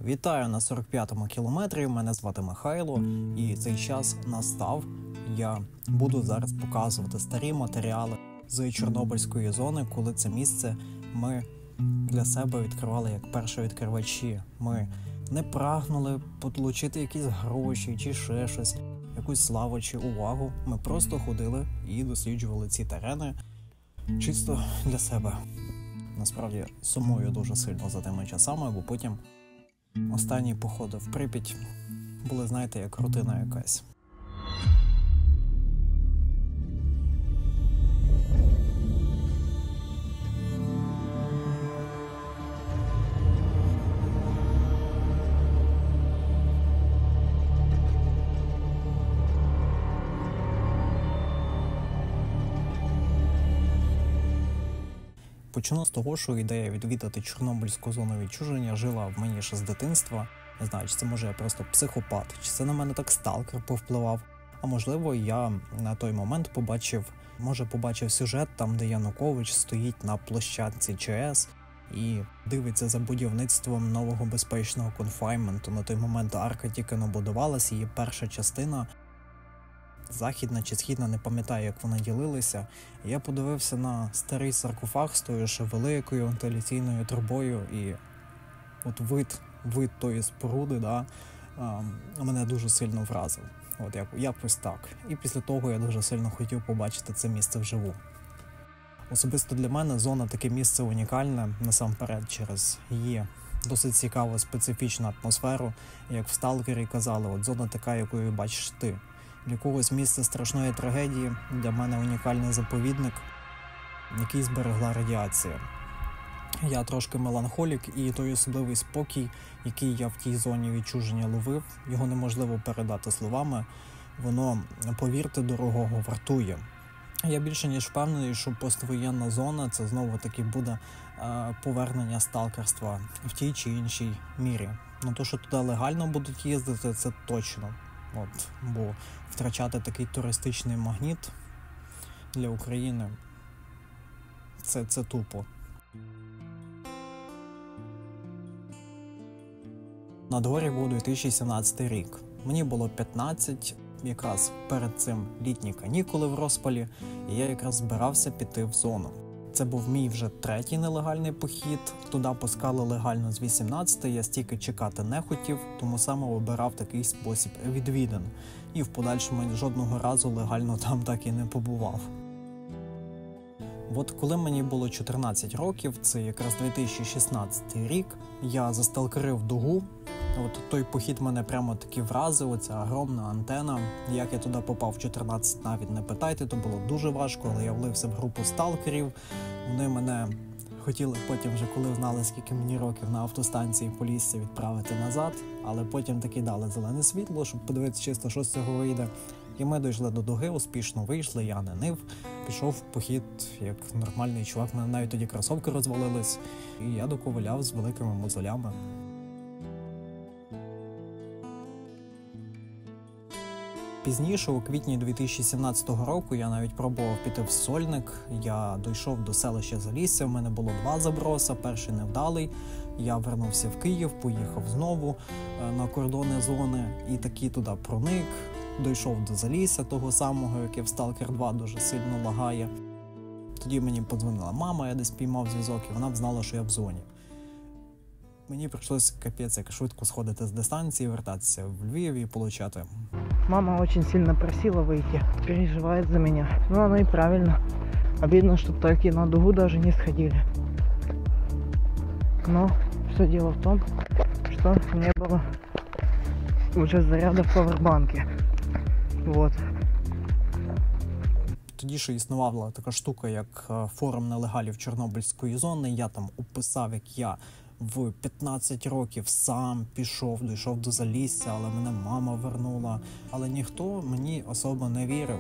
Вітаю на 45-му кілометрі, мене звати Михайло, і цей час настав. Я буду зараз показувати старі матеріали з Чорнобильської зони, коли це місце ми для себе відкривали як першовідкривачі. Ми не прагнули отримати якісь гроші чи ще щось, якусь славу чи увагу. Ми просто ходили і досліджували ці терени чисто для себе. Насправді сумую дуже сильно за тими часами, бо потім останні походи в Прип'ять були, знаєте, як рутина якась. Почну з того, що ідея відвідати Чорнобильську зону відчуження жила в мені ще з дитинства. Не знаю, чи це може я просто психопат, чи це на мене так сталкер повпливав. А можливо, я на той момент побачив сюжет там, де Янукович стоїть на площадці ЧАЕС і дивиться за будівництвом нового безпечного конфайнменту. На той момент арка тільки набудувалась, її перша частина, західна чи східна, не пам'ятаю, як вони ділилися. Я подивився на старий саркофаг з тою ще великою вентиляційною трубою, і от вид тої споруди, мене дуже сильно вразив. От якось так. І після того я дуже сильно хотів побачити це місце вживу. Особисто для мене зона таке місце унікальне, насамперед через її досить цікаву специфічну атмосферу. Як в «Сталкері» казали, от зона така, якою бачиш ти. Для когось місце страшної трагедії, для мене унікальний заповідник, який зберегла радіація. Я трошки меланхолік, і той особливий спокій, який я в тій зоні відчуження ловив, його неможливо передати словами, воно, повірте, дорогого вартує. Я більше ніж впевнений, що поствоєнна зона – це знову-таки буде повернення сталкерства в тій чи іншій мірі. Ну, то, що туди легально будуть їздити, це точно. Бо втрачати такий туристичний магніт для України – це тупо. На дворі був 2017 рік. Мені було 15, якраз перед цим літні канікули в розпалі, і я якраз збирався піти в зону. Це був мій вже третій нелегальний похід. Туди пускали легально з 18, я стільки чекати не хотів, тому саме обирав такий спосіб відвідин. І в подальшому жодного разу легально там так і не побував. От коли мені було 14 років, це якраз 2016 рік, я засталкерив дугу. От той похід мене прямо таки вразив, оця огромна антена. Як я туди попав в 14, навіть не питайте, то було дуже важко, але я влився в групу сталкерів. Вони мене хотіли потім, вже коли знали, скільки мені років, на автостанції по лісі відправити назад, але потім таки дали зелене світло, щоб подивитися чисто, що з цього вийде. І ми дійшли до дуги, успішно вийшли, я не нив, пішов в похід як нормальний чувак, мене навіть тоді кросовки розвалились, і я доковиляв з великими мозолями. Пізніше, у квітні 2017 року, я навіть пробував піти в Сольник, я дійшов до селища Залісся, в мене було 2 заброси, перший невдалий, я вернувся в Київ, поїхав знову на кордони зони і таки туди проник, дійшов до Залісся, того самого, яке в Сталкер 2 дуже сильно лагає. Тоді мені подзвонила мама, я десь піймав зв'язок, і вона б знала, що я в зоні. Мені прийшлося капець як швидко сходити з дистанції, вертатися в Львів і получати. Мама очень сильно просила выйти, переживает за меня. Ну, оно и правильно. Обидно, что такие на дугу даже не сходили. Но все дело в том, что не было уже заряда в павербанке. Вот. Тоді ще існувала така штука, як форум нелегалів Чорнобильської зони. Я там описав, як я в 15 років сам дійшов до Залісся, але мене мама вернула. Але ніхто мені особо не вірив.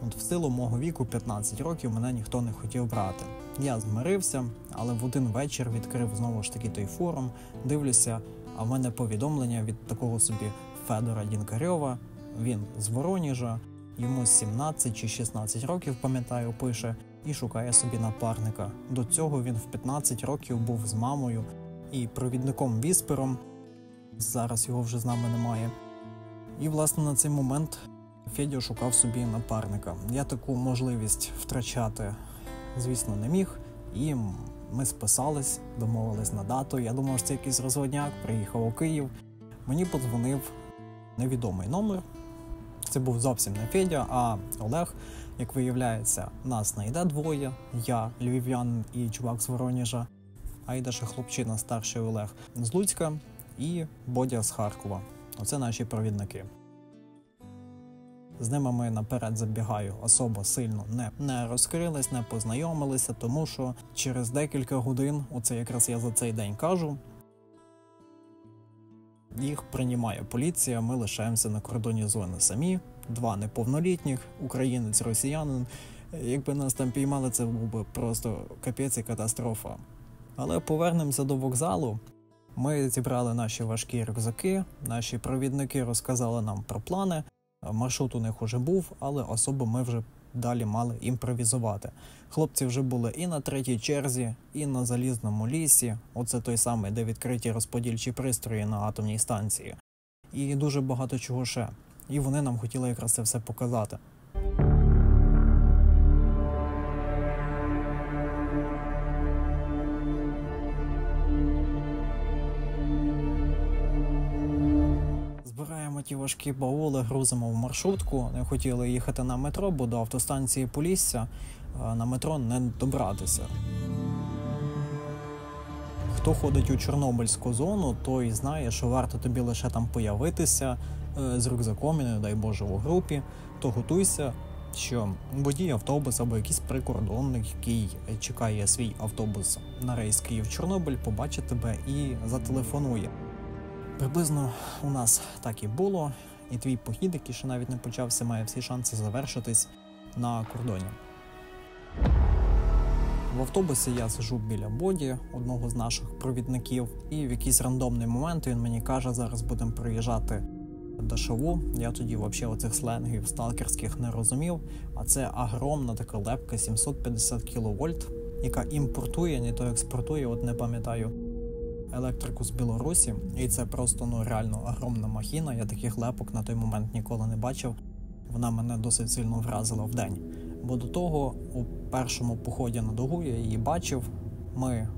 От в силу мого віку, 15 років, мене ніхто не хотів брати. Я змирився, але в один вечір відкрив знову ж таки той форум, дивлюся, а в мене повідомлення від такого собі Федора Дінкарьова. Він з Воронежа, йому 17 чи 16 років, пам'ятаю, пише, і шукає собі напарника. До цього він в 15 років був з мамою і провідником Віспером. Зараз його вже з нами немає. І, власне, на цей момент Федя шукав собі напарника. Я таку можливість втрачати, звісно, не міг. І ми списались, домовились на дату. Я думав, що це якийсь розводняк, приїхав у Київ. Мені подзвонив невідомий номер. Це був зовсім не Федя, а Олег. Як виявляється, нас не йде двоє. Я, львів'янин і чувак з Воронежа. А йде ще хлопчина, старший Олег з Луцька і Бодя з Харкова. Оце наші провідники. З ними ми наперед забігаю, особо сильно не розкрились, не познайомилися, тому що через декілька годин, оце якраз я за цей день кажу, їх приймає поліція, ми лишаємося на кордоні зони самі, 2 неповнолітніх, українець, росіянин. Якби нас там піймали, це був би просто капець і катастрофа. Але повернемося до вокзалу. Ми зібрали наші важкі рюкзаки, наші провідники розказали нам про плани. Маршрут у них уже був, але особо ми вже далі мали імпровізувати. Хлопці вже були і на 3-й черзі, і на Залізному лісі. Оце той самий, де відкриті розподільчі пристрої на атомній станції. І дуже багато чого ще. І вони нам хотіли якраз це все показати. Ті важкі баули грузимо в маршрутку. Не хотіли їхати на метро, бо до автостанції Полісся на метро не добратися. Хто ходить у Чорнобильську зону, той знає, що варто тобі лише там появитися з рюкзаком, і не дай Боже, у групі, то готуйся, що водій автобуса або якийсь прикордонник, який чекає свій автобус на рейс Київ-Чорнобиль, побачить тебе і зателефонує. Приблизно у нас так і було, і твій похід, який ще навіть не почався, має всі шанси завершитись на кордоні. В автобусі я сиджу біля Боді, одного з наших провідників, і в якийсь рандомний момент він мені каже, зараз будемо проїжджати Дашову. Я тоді взагалі оцих сленгів сталкерських не розумів, а це огромна така лепка 750 кВт, яка імпортує, не то експортує, от не пам'ятаю, електрику з Білорусі, і це просто реально огромна махіна. Я таких лепок на той момент ніколи не бачив. Вона мене досить сильно вразила в день. Бо до того, у першому поході на дугу я її бачив. Ми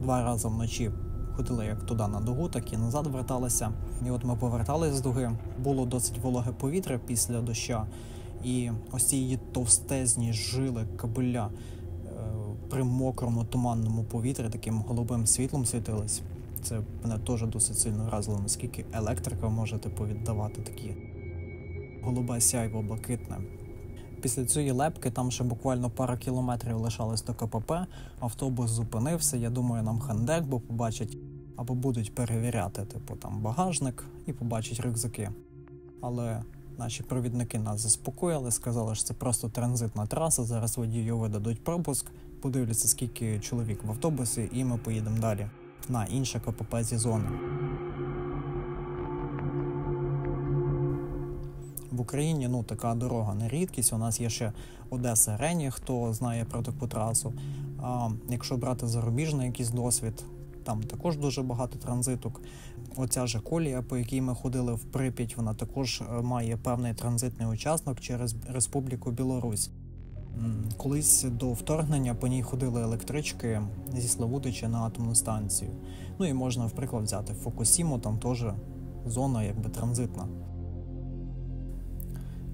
2 рази вночі ходили як туди на дугу, так і назад верталися. І от ми поверталися з дуги. Було досить вологе повітря після доща. І ось ці її товстезні жили, кабеля при мокрому туманному повітрі таким голубим світлом світились. Це мене теж досить сильно вразило, наскільки електрика може віддавати такі голубе сяйво блакитне. Після цієї лепки там ще буквально пара кілометрів лишалось до КПП, автобус зупинився, я думаю, нам хандек, бо побачать або будуть перевіряти, там багажник і побачать рюкзаки. Але наші провідники нас заспокоїли, сказали, що це просто транзитна траса, зараз водію видадуть пропуск, подивляться, скільки чоловік в автобусі, і ми поїдемо далі на інше КПП зі зони. В Україні така дорога не рідкість, у нас є ще Одеса-Рені, хто знає про таку трасу. А якщо брати зарубіжний якийсь досвід, там також дуже багато транзиток. Оця же колія, по якій ми ходили в Прип'ять, вона також має певний транзитний участок через Республіку Білорусь. Колись до вторгнення по ній ходили електрички зі Славутича на атомну станцію. І можна, в приклад, взяти Фукусіму, там теж зона транзитна.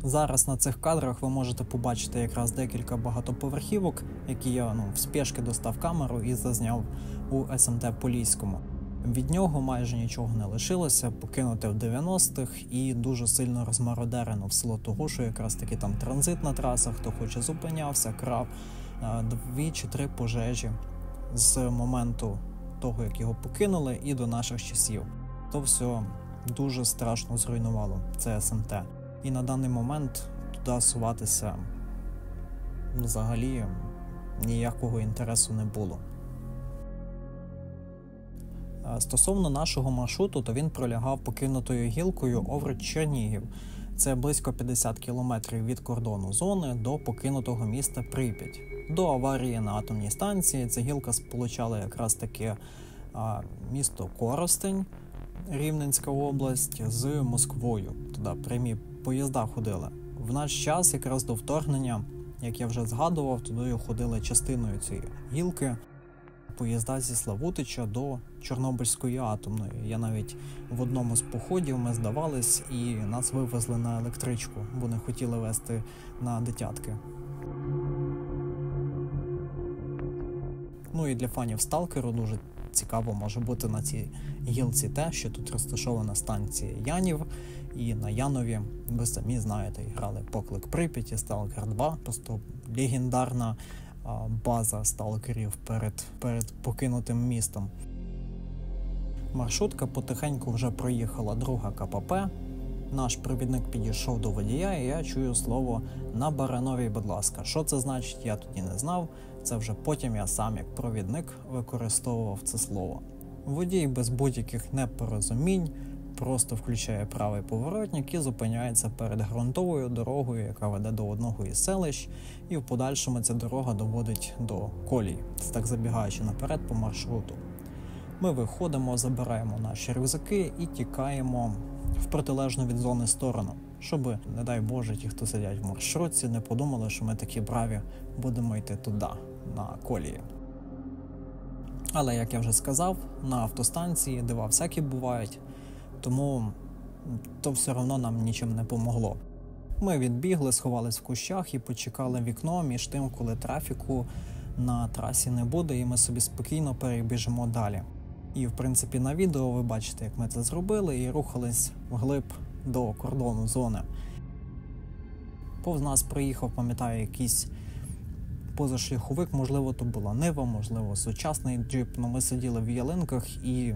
Зараз на цих кадрах ви можете побачити якраз декілька багатоповерхівок, які я в спешки достав камеру і зазняв у СМТ Поліському. Від нього майже нічого не лишилося, покинуте в 90-х і дуже сильно розмародерено в село того, що якраз таки там транзитна траса, хто хоче зупинявся, крав 2 чи 3 пожежі з моменту того, як його покинули, і до наших часів. То все дуже страшно зруйнувало це СМТ. І на даний момент туди суватися взагалі ніякого інтересу не було. Стосовно нашого маршруту, то він пролягав покинутою гілкою Овруч-Чернігів. Це близько 50 кілометрів від кордону зони до покинутого міста Прип'ять. До аварії на атомній станції ця гілка сполучала якраз таки місто Коростень Рівненська область з Москвою. Туди прямі поїзда ходили. В наш час, якраз до вторгнення, як я вже згадував, туди ходили частиною цієї гілки поїзда зі Славутича до Чорнобильської атомної. Я навіть в одному з походів ми здавались і нас вивезли на електричку, бо не хотіли везти на дитятки. Ну і для фанів Сталкеру дуже цікаво може бути на цій гілці те, що тут розташована станція Янів, і на Янові, ви самі знаєте, грали Поклик Прип'яті, Сталкер 2, просто легендарна база сталкерів перед покинутим містом. Маршрутка потихеньку вже проїхала друга КПП. Наш провідник підійшов до водія, і я чую слово «на Барановій, будь ласка». Що це значить, я тоді не знав. Це вже потім я сам, як провідник, використовував це слово. Водій без будь-яких непорозумінь просто включає правий поворотник і зупиняється перед ґрунтовою дорогою, яка веде до одного із селищ, і в подальшому ця дорога доводить до колій, так забігаючи наперед по маршруту. Ми виходимо, забираємо наші рюкзаки і тікаємо в протилежну від зони сторону, щоб, не дай Боже, ті, хто сидять в маршрутці, не подумали, що ми такі браві будемо йти туди, на колії. Але, як я вже сказав, на автостанції дива всякі бувають, тому то все одно нам нічим не помогло. Ми відбігли, сховались в кущах і почекали вікно між тим, коли трафіку на трасі не буде, і ми собі спокійно перебіжимо далі. І, в принципі, на відео ви бачите, як ми це зробили, і рухались вглиб до кордону зони. Повз нас приїхав, пам'ятаю, якийсь позашляховик, можливо, то була Нива, можливо, сучасний джип, але ми сиділи в ялинках і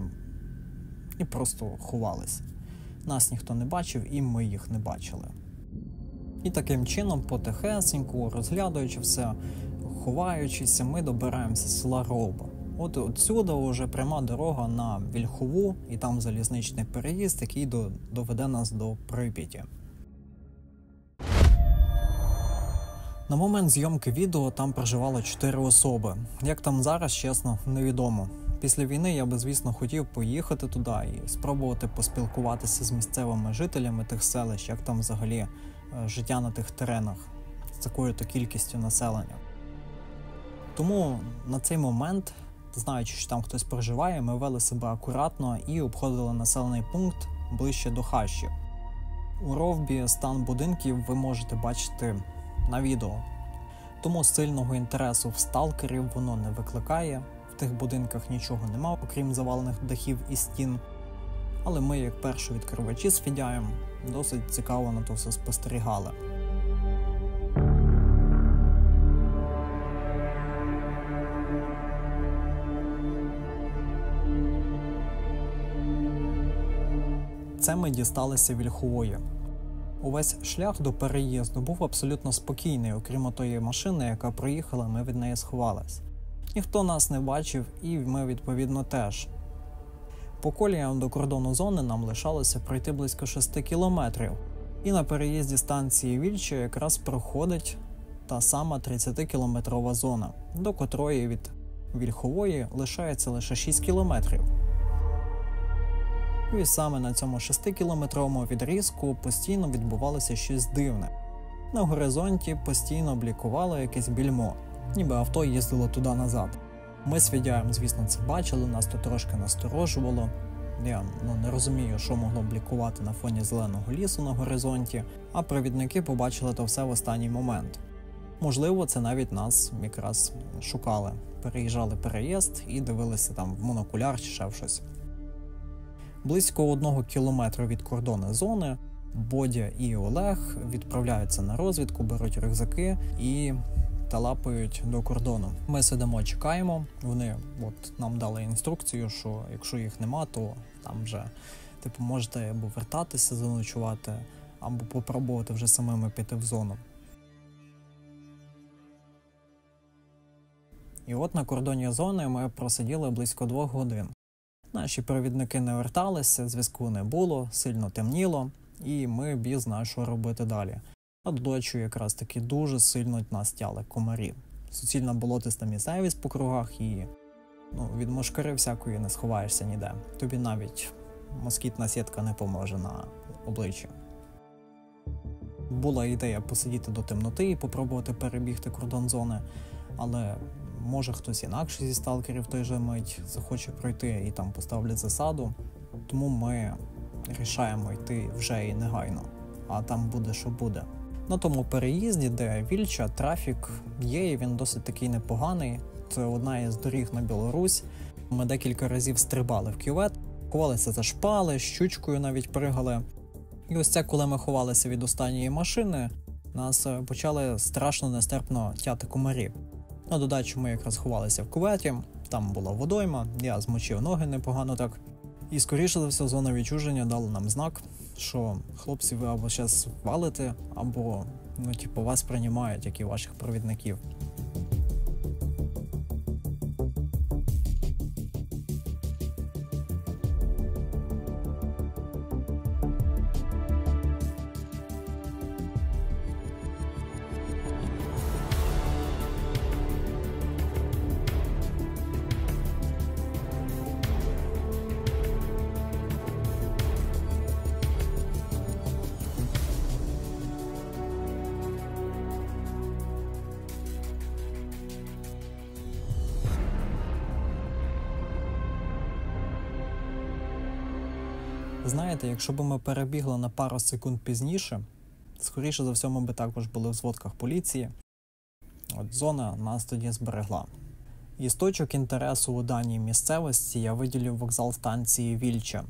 просто ховались. Нас ніхто не бачив, і ми їх не бачили. І таким чином, потихесеньку, розглядаючи все, ховаючись, ми добираємося з села Ровба. От отсюди вже пряма дорога на Вільхову, і там залізничний переїзд, який доведе нас до Прип'яті. На момент зйомки відео там проживало 4 особи. Як там зараз, чесно, невідомо. Після війни я би, звісно, хотів поїхати туди і спробувати поспілкуватися з місцевими жителями тих селищ, як там взагалі життя на тих теренах з такою-то кількістю населення. Тому на цей момент, знаючи, що там хтось проживає, ми вели себе акуратно і обходили населений пункт ближче до хащів. У Ровбі стан будинків ви можете бачити на відео. Тому сильного інтересу в сталкерів воно не викликає. В тих будинках нічого нема, окрім завалених дахів і стін. Але ми, як першовідкривачі з Фідяєм, досить цікаво на то все спостерігали. Це ми дісталися Вільхової. Увесь шлях до переїзду був абсолютно спокійний, окрім тої машини, яка проїхала, ми від неї сховались. Ніхто нас не бачив, і ми, відповідно, теж. По коліям до кордону зони нам лишалося пройти близько 6 кілометрів. І на переїзді станції Вільче якраз проходить та сама 30-кілометрова зона, до котрої від Вільхової лишається лише 6 кілометрів. І саме на цьому 6-кілометровому відрізку постійно відбувалося щось дивне. На горизонті постійно блікувало якесь більмо, ніби авто їздило туди-назад. Ми з Фідяєм, звісно, це бачили, нас то трошки насторожувало. Я не розумію, що могло блікувати на фоні зеленого лісу на горизонті, а провідники побачили то все в останній момент. Можливо, це навіть нас якраз шукали. Переїжджали переїзд і дивилися там в монокуляр чи ще в щось. Близько 1 кілометра від кордону зони Бодя і Олег відправляються на розвідку, беруть рюкзаки і талапають до кордону. Ми сидимо, чекаємо. Вони нам дали інструкцію, що якщо їх нема, то там вже можете або вертатися, заночувати, або попробувати вже самими піти в зону. І от на кордоні зони ми просиділи близько 2 годин. Наші провідники не верталися, зв'язку не було, сильно темніло, і ми без знали, що робити далі. А додачу якраз таки дуже сильно нас тяли комарі. Суцільна болотиста місцевість по кругах і від мошкари всякої не сховаєшся ніде. Тобі навіть москітна сітка не поможе на обличчі. Була ідея посидіти до темноти і попробувати перебігти кордон зони, але може хтось інакший зі сталкерів в той же мить захоче пройти і там поставлять засаду, тому ми рішаємо йти вже і негайно, а там буде що буде. На тому переїзді, де Вільча, трафік є, і він досить такий непоганий. Це одна із доріг на Білорусь. Ми декілька разів стрибали в кювет, ховалися за шпали, щучкою навіть пригали. І ось це, коли ми ховалися від останньої машини, нас почали страшно нестерпно тяти комарі. На додачу ми якраз ховалися в кюветі, там була водойма, я змочив ноги непогано так. І скоріше за все зона відчуження дала нам знак, що хлопці, ви або зараз валите, або вас приймають, як і ваших провідників. Знаєте, якщо б ми перебігли на пару секунд пізніше, скоріше за все ми б також були в зводках поліції. От зона нас тоді зберегла. Із точок інтересу у даній місцевості я виділив вокзал станції Вільча.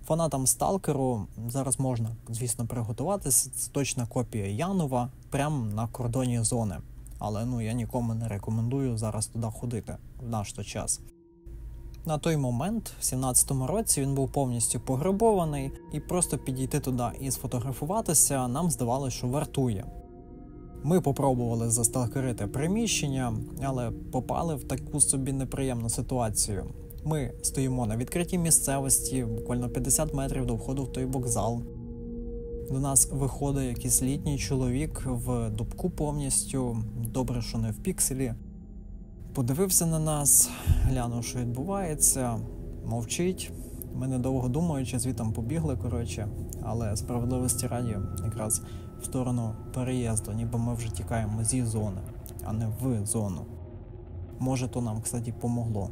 Фанатам сталкеру зараз можна, звісно, приготуватися. Це точна копія Янова, прямо на кордоні зони. Але я нікому не рекомендую зараз туди ходити в наш час. На той момент, в 17-му році, він був повністю пограбований, і просто підійти туди і сфотографуватися нам здавалося, що вартує. Ми попробували засталкерити приміщення, але попали в таку собі неприємну ситуацію. Ми стоїмо на відкритій місцевості, буквально 50 метрів до входу в той вокзал. До нас виходить якийсь літній чоловік в дубку повністю, добре, що не в пікселі. Подивився на нас, глянув, що відбувається, мовчить. Ми недовго думаючи, звідти побігли, але справедливості раді якраз в сторону переїзду, ніби ми вже тікаємо зі зони, а не в зону. Може, то нам, кстати, помогло.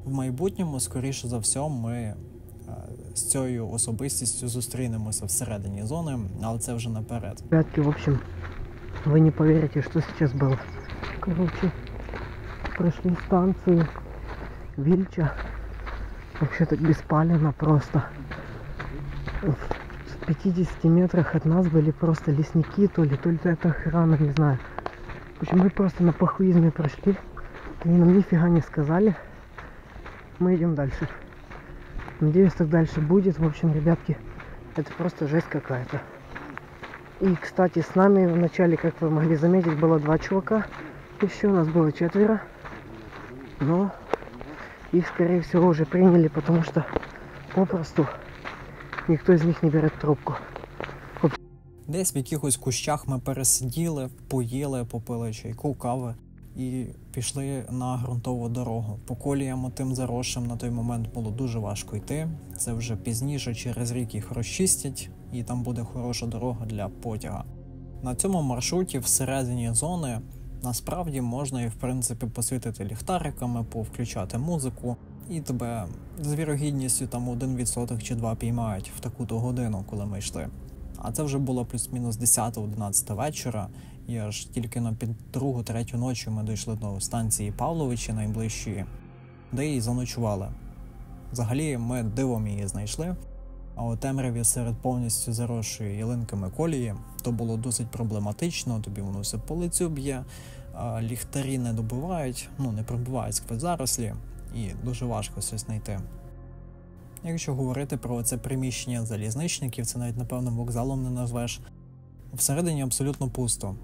В майбутньому, скоріше за все, ми з цією особистістю зустрінемося всередині зони, але це вже наперед. Ребятки, в общем, вы не поверите, что сейчас было. Прошли станцию Вильча. Вообще так беспалевно просто. В 50 метрах от нас были просто лесники, то ли это охрана, не знаю. В общем, мы просто на похуизме прошли. Они нам нифига не сказали. Мы идем дальше. Надеюсь, так дальше будет. В общем, ребятки, это просто жесть какая-то. И, кстати, с нами в начале, как вы могли заметить, было 2 чувака. Еще у нас было 4. Но их, скорее всего, уже приняли, потому что попросту никто из них не берет трубку. Десь в якихось кущах ми пересиділи, поїли, попили чайку, кави і пішли на ґрунтову дорогу. По коліям тим заросшим на той момент було дуже важко йти. Це вже пізніше через рік їх розчистять, і там буде хороша дорога для потяга. На цьому маршруті всередині зони насправді можна і в принципі посвітити ліхтариками, повключати музику, і тебе з вірогідністю там 1% чи 2 піймають в таку-то годину, коли ми йшли. А це вже було плюс-мінус 10-11 вечора, і аж тільки на під 2-3 ночі ми дійшли до станції Павловичі найближчої, де і заночували. Взагалі ми дивом її знайшли, а у темряві серед повністю заросшої ялинками колії то було досить проблематично, тобі воно все по лицю б'є, ліхтарі не добивають, не пробивають сквозь зарослі, і дуже важко щось знайти. Якщо говорити про це приміщення залізничників, це навіть, напевно, вокзалом не назвеш, всередині абсолютно пусто.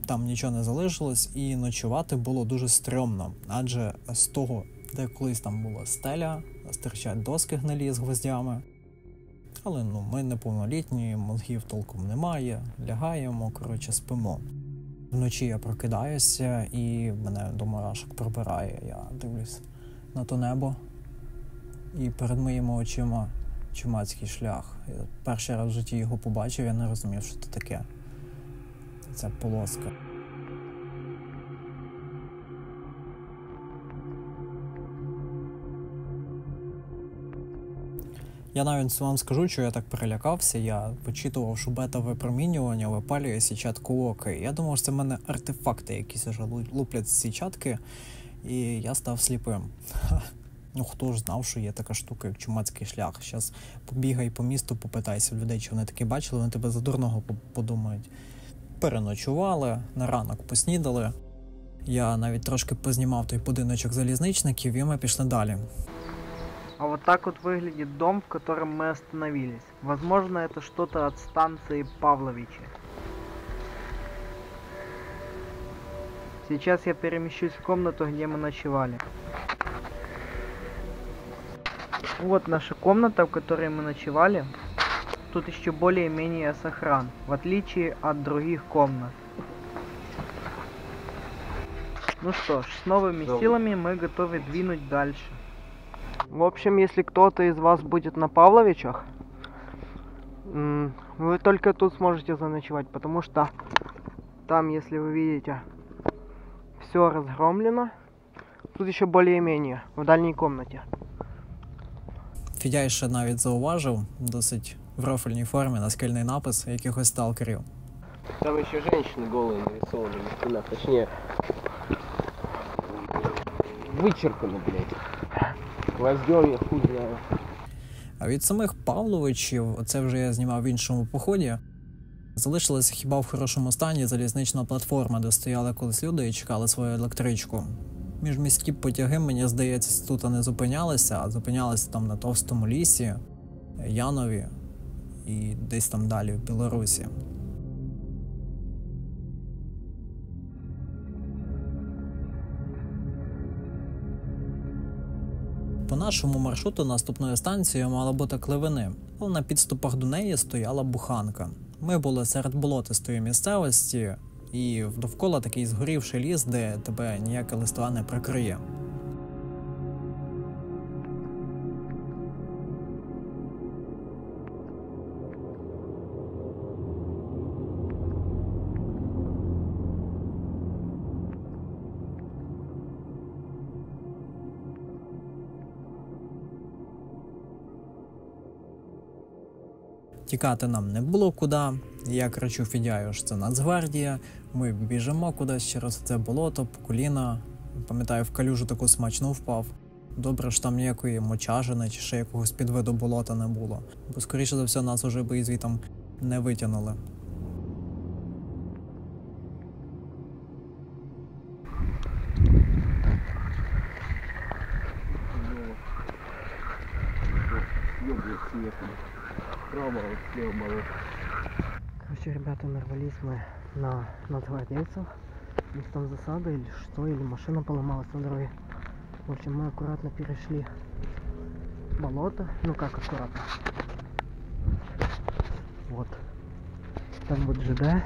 Там нічого не залишилось, і ночувати було дуже стрьомно, адже з того, де колись там була стеля, стирчать доски гнилі з гвоздями. Але ми неповнолітні, мозгів толком немає, лягаємо, спимо. Вночі я прокидаюся і мене до мурашок пробирає. Я дивлюсь на то небо, і перед моїми очима Чумацький шлях. Я перший раз в житті його побачив, я не розумів, що це таке. Це полоска. Я навіть вам скажу, що я так перелякався, я вичитував, що бета-випромінювання випалює сітчатку ока. Я думав, що це в мене артефакти якісь вже луплять з сітчатки, і я став сліпим. Ну хто ж знав, що є така штука, як чумацький шлях. Зараз побігай по місту, попитайся в людей, чи вони таке бачили, вони тебе за дурного подумають. Переночували, на ранок поснідали. Я навіть трошки познімав той будиночок залізничників, і ми пішли далі. А вот так вот выглядит дом, в котором мы остановились. Возможно, это что-то от станции Павловичи. Сейчас я перемещусь в комнату, где мы ночевали. Вот наша комната, в которой мы ночевали. Тут еще более-менее сохран, в отличие от других комнат. Ну что ж, с новыми силами мы готовы двинуть дальше. В общем, если кто-то из вас будет на Павловичах, вы только тут сможете заночевать, потому что там, если вы видите, все разгромлено. Тут еще более-менее, в дальней комнате. Федя ще навіть зауважив, досить в рофельній формі, наскільний напис якихось сталкерів. Там еще женщины голые нарисованы на стенах, точнее, вычерканы, блядь. Гвоздем, я хуй знаю. А від самих Павловичів, це вже я знімав в іншому поході, залишилася хіба в хорошому стані залізнична платформа, де стояли колись люди і чекали свою електричку. Міжміські потяги, мені здається, тут не зупинялися, а зупинялися там на Товстому лісі, Янові і десь там далі, в Білорусі. По нашому маршруту наступною станцією мала бути Кливини, але на підступах до неї стояла буханка. Ми були серед болотистої місцевості, і довкола такий згорівший ліс, де тебе ніяке листва не прикриє. Тікати нам не було куди. Я кричу Федяю, що це Нацгвардія. Ми біжимо кудись через це болото, по коліна. Пам'ятаю, в калюжу таку смачну впав. Добре, що там ніякої мочажини чи ще якогось підвиду болота не було. Бо, скоріше за все, нас уже би звітом не витягнули. Короче, ребята, нарвались мы на нацгвардейцев. У них там засада или что, или машина поломалась на дороге. В общем, мы аккуратно перешли болото. Ну как аккуратно. Вот. Там вот ЖД.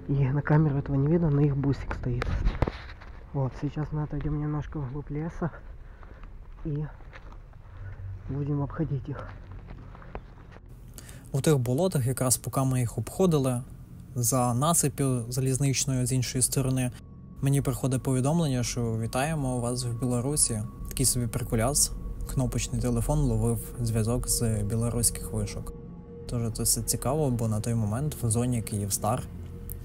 И на камеру этого не видно, но их бусик стоит. Вот, сейчас мы отойдем немножко вглубь леса. И будем обходить их. У тих болотах, якраз поки ми їх обходили, за насипів залізничною з іншої сторони, мені приходить повідомлення, що вітаємо вас в Білорусі. Такий собі приколяс, кнопочний телефон ловив зв'язок з білоруських вишок. Тож це все цікаво, бо на той момент в зоні Київстар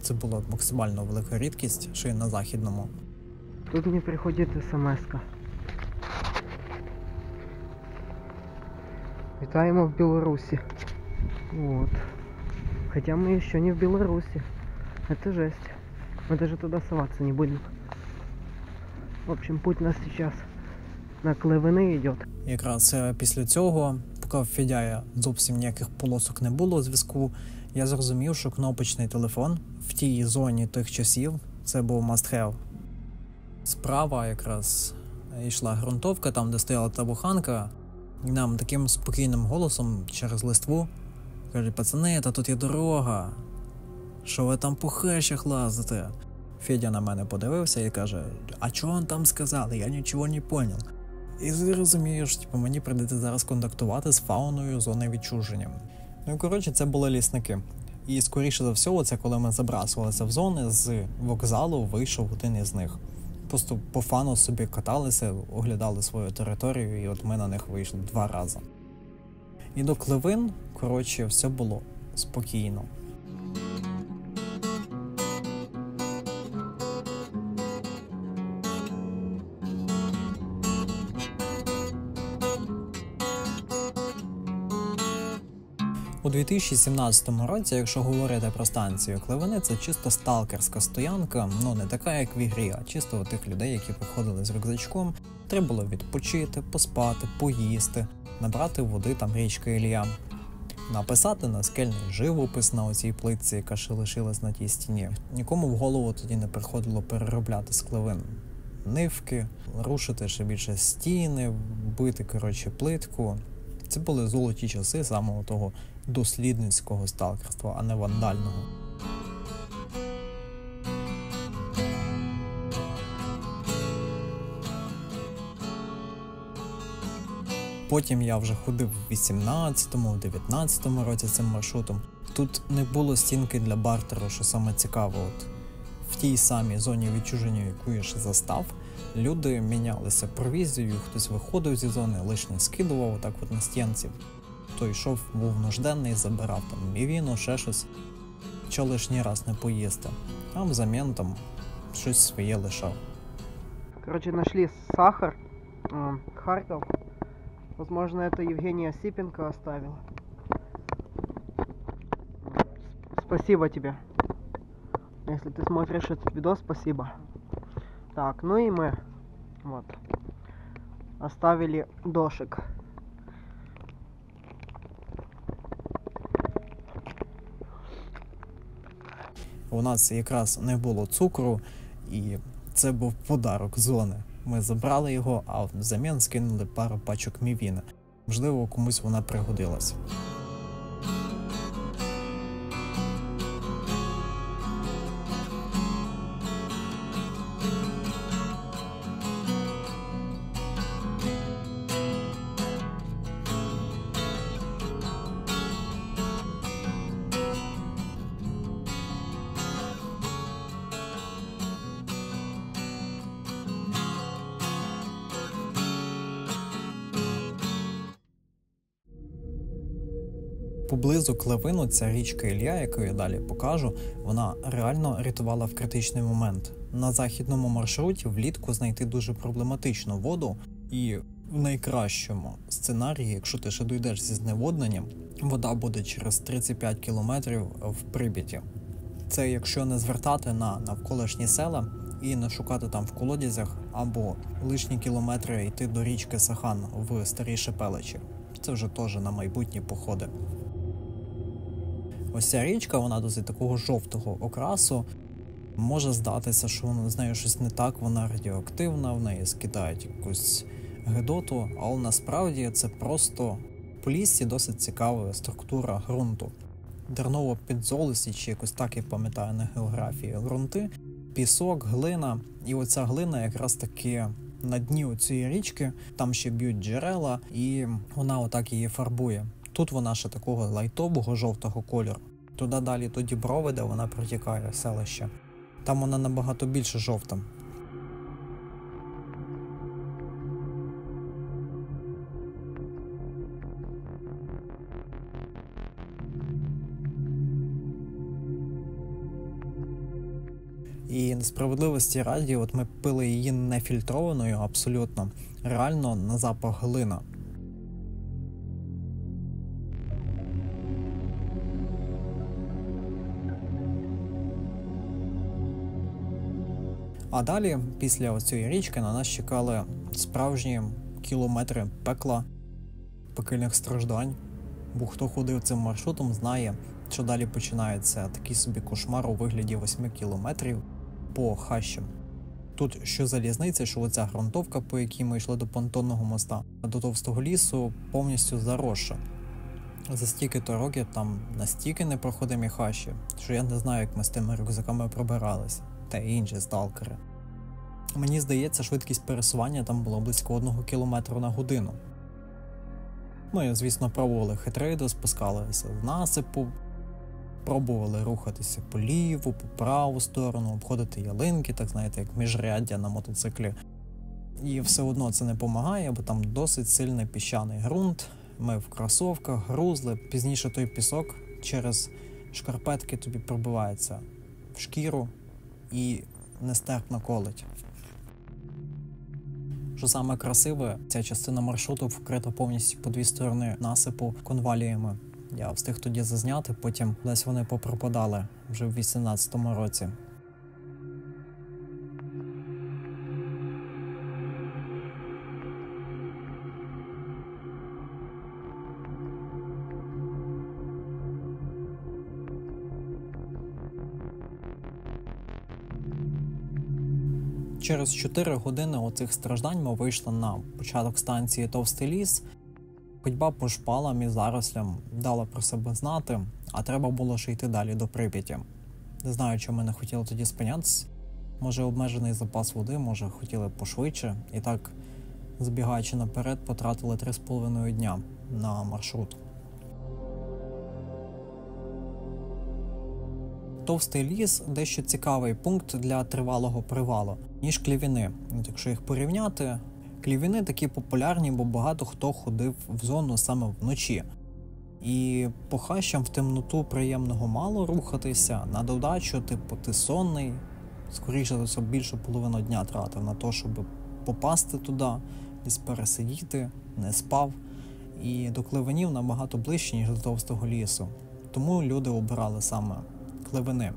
це була максимально велика рідкість, ще й на Західному. Тут мне приходит смс-ка. Витаем в Беларуси. Вот. Хотя мы еще не в Беларуси. Это жесть. Мы даже туда соваться не будем. В общем, путь нас сейчас на Кливини йде. Якраз після цього, поки в Федяя зовсім ніяких полосок не було зв'язку, я зрозумів, що кнопочний телефон в тій зоні тих часів це був must have. Справа якраз йшла ґрунтовка, там де стояла та буханка, і нам таким спокійним голосом через листву кажуть: пацани, та тут є дорога, що ви там по хащах лазите? Федя на мене подивився і каже: а чого он там сказали? Я нічого не понял. І ти розумієш, мені прийдеться зараз контактувати з фауною зони відчуження. Ну і коротше, це були лісники. І скоріше за всього, це коли ми забрасувалися в зони, з вокзалу вийшов один із них. Просто по фану собі каталися, оглядали свою територію, і от ми на них вийшли 2 рази. І до Кливин, коротше, все було спокійно. У 2017 році, якщо говорити про станцію Кливини, це чисто сталкерська стоянка, не така, як в ігрі, а чисто у тих людей, які приходили з рюкзачком. Треба було відпочити, поспати, поїсти, набрати води там річки Ілля, написати наскельний живопис на оцій плитці, яка ще лишилась на тій стіні. Нікому в голову тоді не приходило переробляти з Кливин нивки, рушити ще більше стіни, бити, плитку. Це були золоті часи самого того дослідницького сталкерства, а не вандального. Потім я вже ходив в 18-му, в 19-му році цим маршрутом. Тут не було стінки для бартеру, що саме цікаво. От в тій самій зоні відчуження, яку я ще застав, люди мінялися провізією, хтось виходив зі зони, лишнє скидував отак от на стінці. Хто йшов, був нужденний, забирав там мівіну, ще щось, що лишній раз не поїсти. А взамін там щось своє лишав. Короче, нашли сахар, Харьков. Возможно, это Евгения Осипенко оставила. Спасибо тебе. Если ты смотришь этот видос, спасибо. Так, ну и мы вот оставили дошик. У нас якраз не було цукру, і це був подарок зони. Ми забрали його, а взамін скинули пару пачок мівіни. Можливо, комусь вона пригодилась. Поблизу Кливину ця річка Ілля, яку я далі покажу, вона реально рятувала в критичний момент. На західному маршруті влітку знайти дуже проблематично воду, і в найкращому сценарії, якщо ти ще дійдеш зі зневодненням, вода буде через 35 кілометрів в Прип'яті. Це якщо не звертати на навколишні села і не шукати там в колодязях, або лишні кілометри йти до річки Сахан в Старій Шепеличі. Це вже теж на майбутні походи. Ось ця річка, вона досить такого жовтого окрасу. Може здатися, що з нею щось не так, вона радіоактивна, в неї скидають якусь гидоту, але насправді це просто по лісі досить цікава структура ґрунту. Дерново-підзолисті, чи якось так я пам'ятаю на географії, ґрунти, пісок, глина. І оця глина якраз таки на дні цієї річки, там ще б'ють джерела, і вона отак її фарбує. Тут вона ще такого лайтового жовтого кольору. Туди далі до Діброви, де вона протікає, селище. Там вона набагато більше жовта. І справедливості раді, от ми пили її нефільтрованою абсолютно, реально на запах глина. А далі, після цієї річки, на нас чекали справжні кілометри пекла, пекельних страждань. Бо хто ходив цим маршрутом, знає, що далі починається такий собі кошмар у вигляді 8 кілометрів по хащам. Тут що залізниця, що оця ґрунтовка, по якій ми йшли до понтонного моста, до Товстого лісу, повністю заросша. За стільки-то років там настільки непроходимі хащі, що я не знаю, як ми з тими рюкзаками пробиралися, та й інші сталкери. Мені здається, швидкість пересування там була близько 1 км на годину. Ми, звісно, пробували хитрити, спускалися з насипу, пробували рухатися по ліву, по праву сторону, обходити ялинки, так знаєте, як міжряддя на мотоциклі. І все одно це не допомагає, бо там досить сильний піщаний ґрунт. Ми в кросовках грузли, пізніше той пісок через шкарпетки тобі пробивається в шкіру і нестерпно колить. Що саме красиве, ця частина маршруту вкрита повністю по 2 сторони насипу конваліями. Я встиг тоді зазняти, потім десь вони попропадали вже в 18-му році. Через 4 години оцих страждань ми вийшли на початок станції Товстий ліс. Ходьба по шпалам і зарослям дала про себе знати, а треба було ще йти далі до Прип'яті. Не знаю, чому ми не хотіли тоді спинятися. Може обмежений запас води, може хотіли пошвидше. І так, збігаючи наперед, потратили 3,5 дня на маршрут. Товстий ліс – дещо цікавий пункт для тривалого привалу, ніж Клівіни. Якщо їх порівняти, Клівіни такі популярні, бо багато хто ходив в зону саме вночі. І по хащам в темноту приємного мало рухатися, на додачу, ти сонний, скоріше за все більшу половину дня тратив на те, щоб попасти туди, десь пересидіти, не спав. І до Клевенів набагато ближче, ніж до Товстого лісу. Тому люди обирали саме Клевени.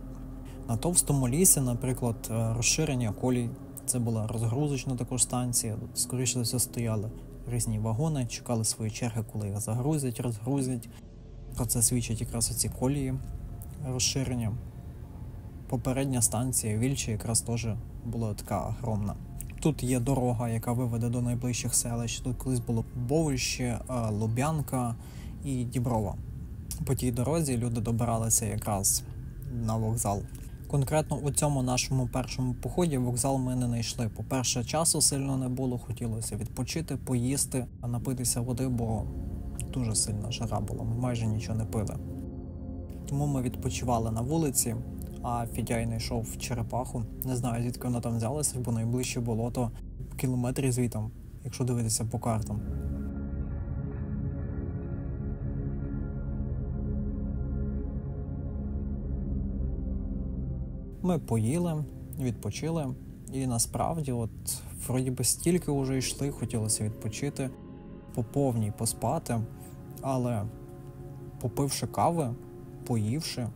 На Товстому лісі, наприклад, розширення колій. Це була розгрузочна також станція. Тут, скоріше за все, стояли різні вагони, чекали свої черги, коли їх загрузять, розгрузять. Про це свідчать якраз оці колії розширення. Попередня станція Вільчі якраз теж була така огромна. Тут є дорога, яка виведе до найближчих селищ. Тут колись було Бовище, Луб'янка і Діброва. По тій дорозі люди добиралися якраз на вокзал. Конкретно у цьому нашому першому поході вокзал ми не знайшли. По-перше, часу сильно не було, хотілося відпочити, поїсти, напитися води, бо дуже сильна жара була, ми майже нічого не пили. Тому ми відпочивали на вулиці, а Федяй знайшов черепаху. Не знаю, звідки вона там взялася, бо найближче болото в кілометрі звітом, якщо дивитися по картам. Ми поїли, відпочили, і насправді, вроді би стільки вже йшли, хотілося відпочити, по повній поспати, але попивши кави, поївши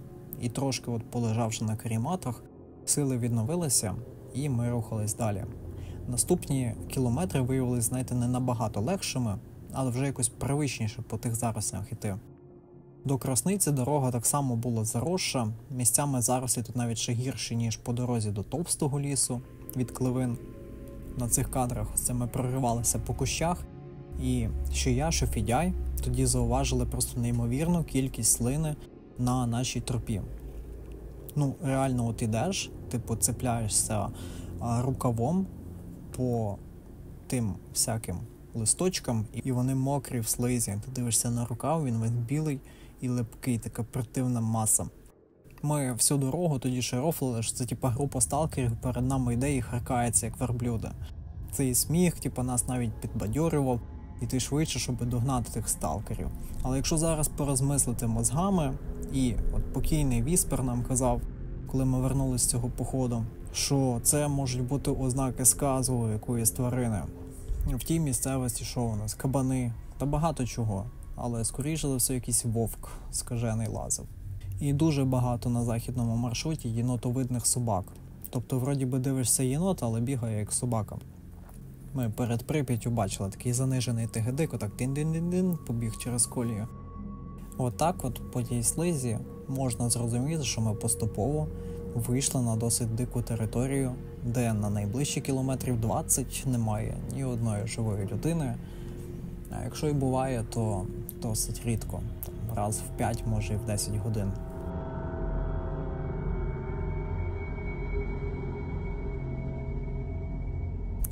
і трошки полежавши на каріматах, сили відновилися і ми рухались далі. Наступні кілометри виявилися, знаєте, не набагато легшими, але вже якось привичніше по тих зарослях йти. До Красниці дорога так само була заросша, місцями зарослі тут навіть ще гірші, ніж по дорозі до Товстого лісу від Клевин. На цих кадрах це ми проривалися по кущах, і що я, що Федяй тоді зауважили просто неймовірну кількість слини на нашій тропі. Реально ідеш, цепляєшся рукавом по тим всяким листочкам, і вони мокрі в слизі. Ти дивишся на рукав, він весь білий і липкий, така противна маса. Ми всю дорогу тоді ще рофлили, що це група сталкерів перед нами йде і харкається, як верблюди. Цей сміх нас навіть підбадьорював іти швидше, щоб догнати тих сталкерів. Але якщо зараз порозмислити мозгами, і покійний Віспер нам казав, коли ми вернулися з цього походу, що це можуть бути ознаки сказу якоїсь тварини. В тій місцевості що у нас? Кабани та багато чого. Але, скоріше за все, якийсь вовк скажений лазив. І дуже багато на західному маршруті єнотовидних собак. Тобто, вроді би дивишся єнота, але бігає як собака. Ми перед Прип'яттю бачили такий занижений тигедик, отак дин-дин-дин-дин, побіг через колію. По тій слизі можна зрозуміти, що ми поступово вийшли на досить дику територію, де на найближчі кілометрів 20 немає ні одної живої людини. А якщо і буває, то досить рідко. Раз в 5, може і в 10 годин.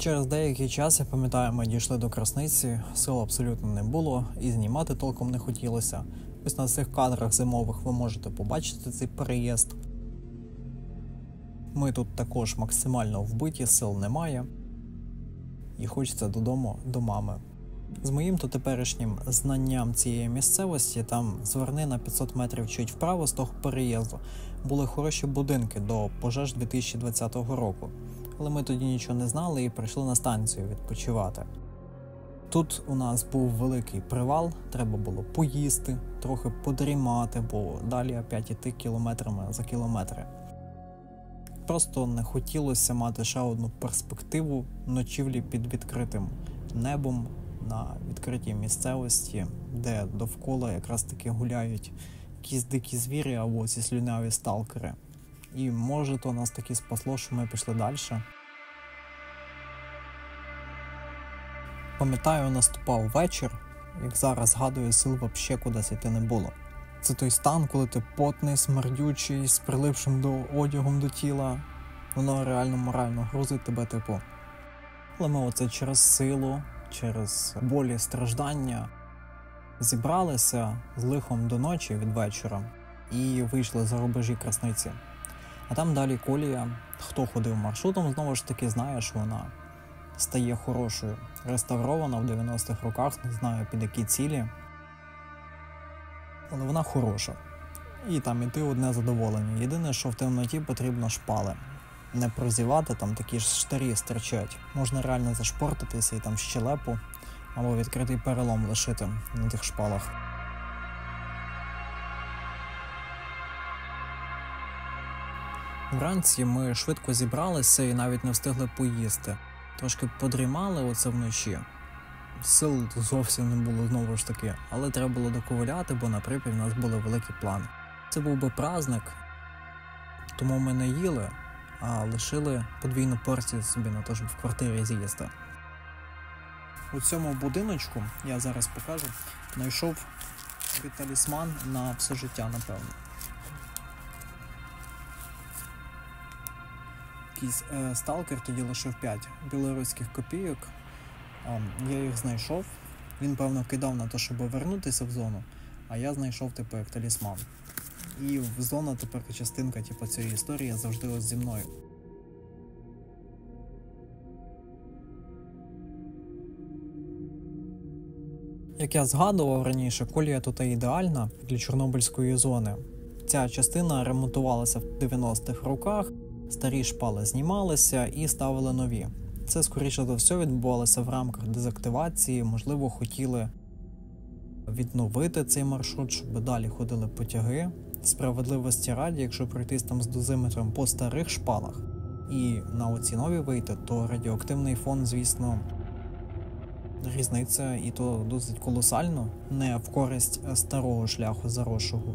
Через деякий час, я пам'ятаю, ми дійшли до Красниці, сил абсолютно не було і знімати толком не хотілося. Ось на цих кадрах зимових ви можете побачити цей переїзд. Ми тут також максимально вбиті, сил немає. І хочеться додому, до мами. З моїм то теперішнім знанням цієї місцевості, там зверни на 500 метрів чуть вправо з того переїзду, були хороші будинки до пожеж 2020 року. Але ми тоді нічого не знали і прийшли на станцію відпочивати. Тут у нас був великий привал, треба було поїсти, трохи подрімати, бо далі опять іти кілометрами за кілометри. Просто не хотілося мати ще одну перспективу ночівлі під відкритим небом на відкритій місцевості, де довкола якраз таки гуляють якісь дикі звірі або ці слюняві сталкери. І може то нас таки спасло, що ми пішли далі. Пам'ятаю, наступав вечір, як зараз згадую, сил взагалі кудись йти не було. Це той стан, коли ти потний, смердючий, з прилипшим одягом до тіла. Воно реально морально грузить тебе типу. Але ми оце через силу, через болі, страждання зібралися з лихом до ночі від вечора і вийшли за рубежі Красниці. А там далі колія. Хто ходив маршрутом, знову ж таки знає, що вона стає хорошою. Реставрована в 90-х роках, не знаю під які цілі. Але вона хороша. І там іти одне задоволення. Єдине, що в темноті потрібно шпали. Не прозівати, там такі ж штирі стирчать. Можна реально зашпортитися і там щелепу або відкритий перелом лишити на тих шпалах. Вранці ми швидко зібралися і навіть не встигли поїсти. Трошки подрімали оце вночі. Сил зовсім не було знову ж таки, але треба було доковиляти, бо на Прип'ять в нас були великі плани. Це був би праздник, тому ми не їли, а лишили подвійну порцію собі на те, щоб в квартирі з'їсти. У цьому будиночку, я зараз покажу, знайшов собі талісман на все життя, напевно. Якийсь сталкер тоді лишив 5 білоруських копійок. Я їх знайшов. Він, певно, кидав на те, щоб вернутися в зону, а я знайшов, типу, як талісман. І зона тепер частинка, типу, цієї історії завжди ось зі мною. Як я згадував раніше, колія тут ідеальна для Чорнобильської зони. Ця частина ремонтувалася в 90-х роках, старі шпали знімалися і ставили нові. Це, скоріше за все, відбувалося в рамках дезактивації, можливо, хотіли відновити цей маршрут, щоб далі ходили потяги. Справедливості раді, якщо пройтись там з дозиметром по старих шпалах і на оці нові вийти, то радіоактивний фон, звісно, різниця, і то досить колосально, не в користь старого шляху заросшого.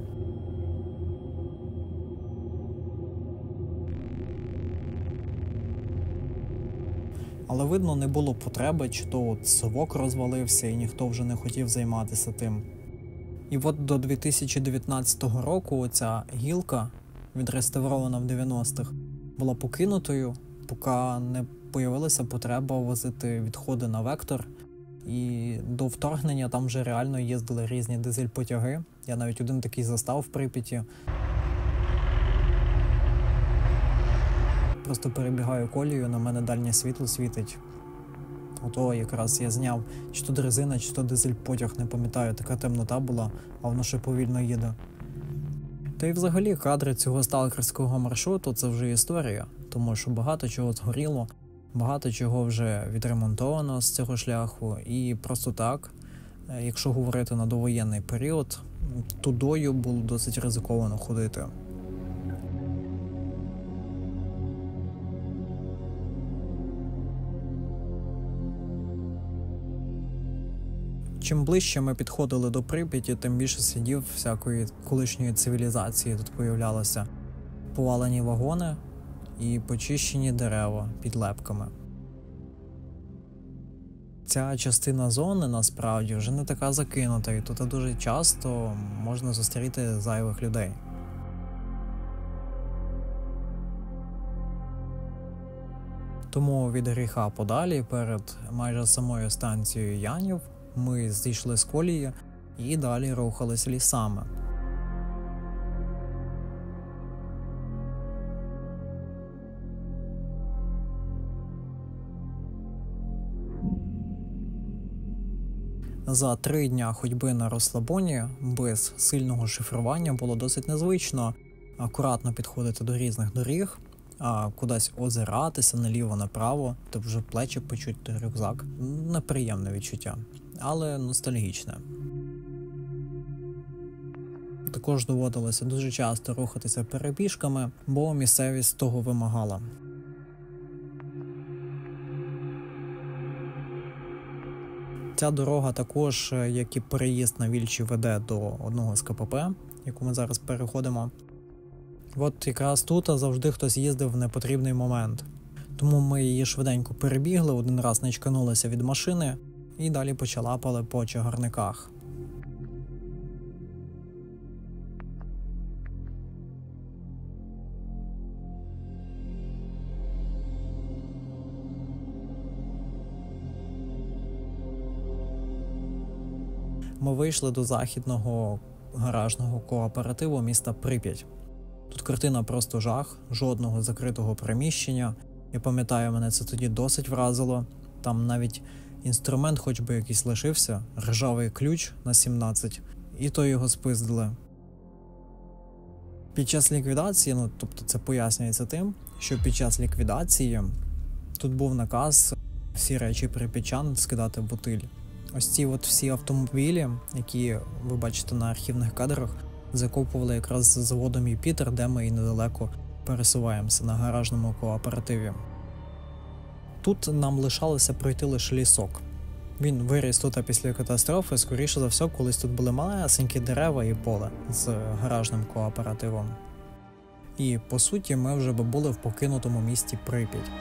Але, видно, не було потреби, чи то от совок розвалився і ніхто вже не хотів займатися тим. І от до 2019 року оця гілка, відреставрована в 90-х, була покинутою, поки не появилася потреба возити відходи на Вектор. І до вторгнення там вже реально їздили різні дизель-потяги. Я навіть один такий застав в Прип'яті. Просто перебігаю колію, на мене дальнє світло світить. Ото якраз я зняв, чи то дрезина, чи то дизель-потяг, не пам'ятаю, така темнота була, а воно ще повільно їде. Та й взагалі кадри цього сталкерського маршруту – це вже історія, тому що багато чого згоріло, багато чого вже відремонтовано з цього шляху, і просто так, якщо говорити на довоєнний період, тудою було досить ризиковано ходити. Чим ближче ми підходили до Прип'яті, тим більше слідів всякої колишньої цивілізації тут появлялося. Повалені вагони і почищені дерева під лепками. Ця частина зони, насправді, вже не така закинута, і тут дуже часто можна зустріти зайвих людей. – Тому від гріха подалі, перед майже самою станцією Янів, ми зійшли з колії і далі рухались лісами. За 3 дня ходьби на розслабоні без сильного шифрування було досить незвично акуратно підходити до різних доріг, кудись озиратися наліво-направо, то вже плечі почути рюкзак. Неприємне відчуття, але ностальгічне. Також доводилося дуже часто рухатися перебіжками, бо місцевість того вимагала. Ця дорога також, як і переїзд на Вільчі, веде до одного з КПП, яку ми зараз переходимо. От якраз тут завжди хтось їздив в непотрібний момент. Тому ми її швиденько перебігли, один раз не чканулися від машини і далі почалапали по чагарниках. Ми вийшли до західного гаражного кооперативу міста Прип'ять. Тут картина просто жах, жодного закритого приміщення. Я пам'ятаю, мене це тоді досить вразило. Там навіть інструмент хоч би якийсь лишився, ржавий ключ на 17, і то його спиздили. Під час ліквідації, тобто це пояснюється тим, що під час ліквідації тут був наказ всі речі прип'ятчан скидати в бутиль. Ось ці всі автомобілі, які ви бачите на архівних кадрах, закопували якраз з заводом Юпітер, де ми і недалеко пересуваємося на гаражному кооперативі. Тут нам лишалося пройти лише лісок. Він виріс тут після катастрофи, скоріше за все, колись тут були малесенькі дерева і поле з гаражним кооперативом. І, по суті, ми вже були в покинутому місті Прип'ять.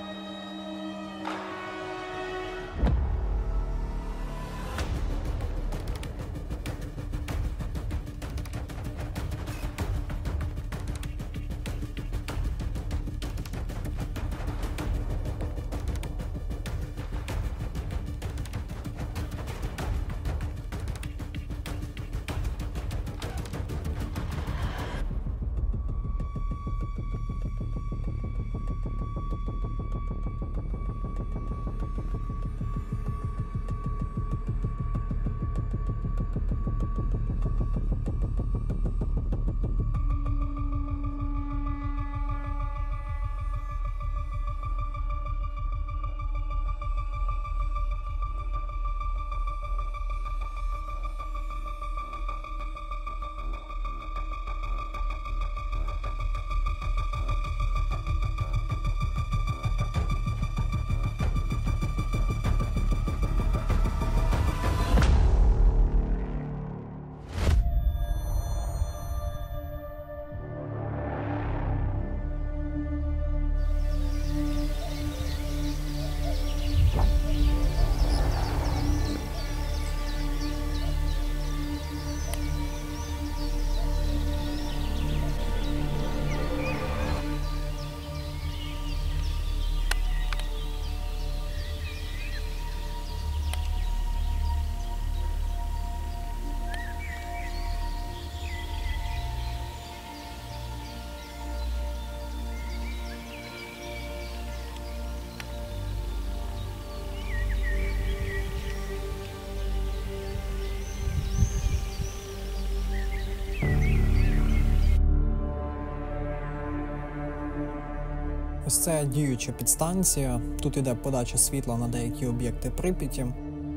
Ось це діюча підстанція, тут іде подача світла на деякі об'єкти Прип'яті.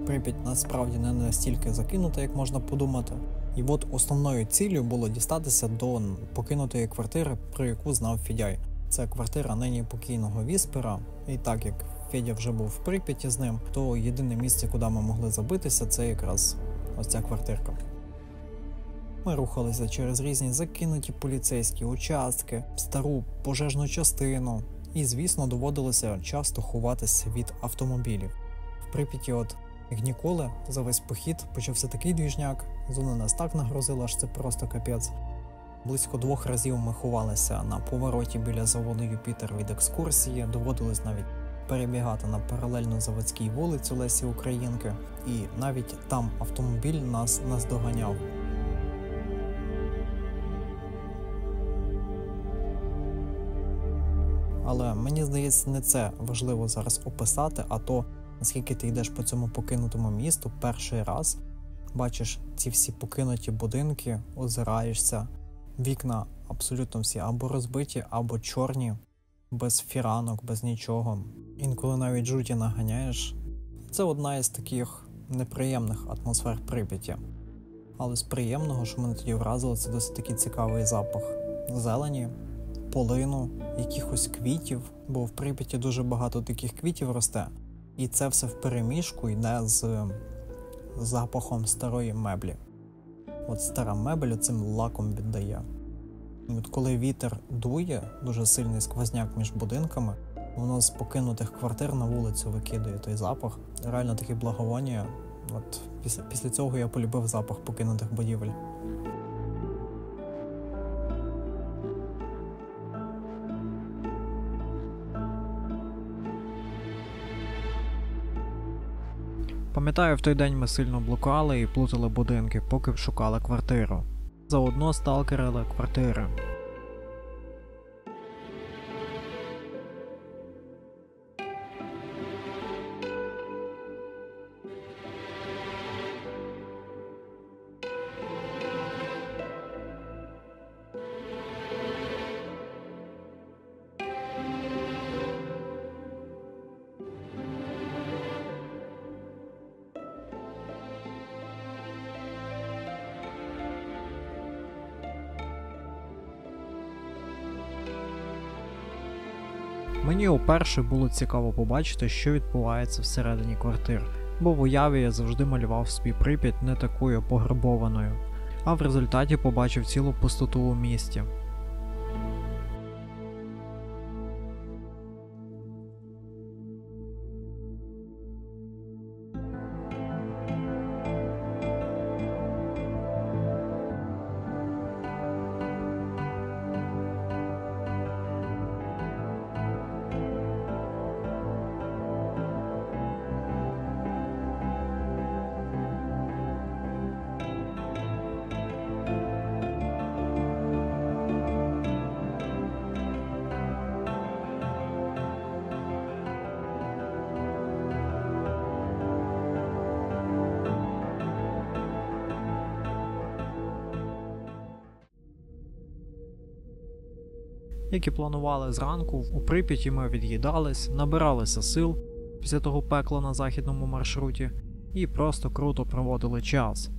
Прип'ять насправді не настільки закинута, як можна подумати. І от основною ціллю було дістатися до покинутої квартири, про яку знав Федяй. Це квартира нині покійного Віспера, і так як Федя вже був в Прип'яті з ним, то єдине місце, куди ми могли забитися, це якраз ось ця квартирка. Ми рухалися через різні закинуті поліцейські участки, стару пожежну частину і, звісно, доводилося часто ховатися від автомобілів. В Прип'яті як ніколи, за весь похід почався такий двіжняк, зона нас так нагрузила, що це просто капець. Близько 2 разів ми ховалися на повороті біля заводу Юпітер від екскурсії, доводилось навіть перебігати на паралельну Заводській вулицю Лесі Українки, і навіть там автомобіль нас наздоганяв. Але мені здається, не це важливо зараз описати, а то, наскільки ти йдеш по цьому покинутому місту перший раз, бачиш ці всі покинуті будинки, озираєшся, вікна абсолютно всі або розбиті, або чорні, без фіранок, без нічого. Інколи навіть жуті наганяєш. Це одна із таких неприємних атмосфер Прип'яті. Але з приємного, що мене тоді вразило, це досить такий цікавий запах зелені, полину, якихось квітів, бо в Прип'яті дуже багато таких квітів росте. І це все вперемішку йде з запахом старої меблі. От стара мебель цим лаком віддає. І от коли вітер дує, дуже сильний сквозняк між будинками, воно з покинутих квартир на вулицю викидає той запах. Реально таке благовоння. От після цього я полюбив запах покинутих будівель. Пам'ятаю, в той день ми сильно блукали і плутали будинки, поки шукали квартиру. Заодно сталкерили квартири. Мені уперше було цікаво побачити, що відбувається всередині квартир, бо в уяві я завжди малював собі Прип'ять не такою пограбованою, а в результаті побачив цілу пустоту у місті. Як і планували зранку, у Прип'яті ми від'їдались, набиралися сил після того пекла на західному маршруті і просто круто проводили час.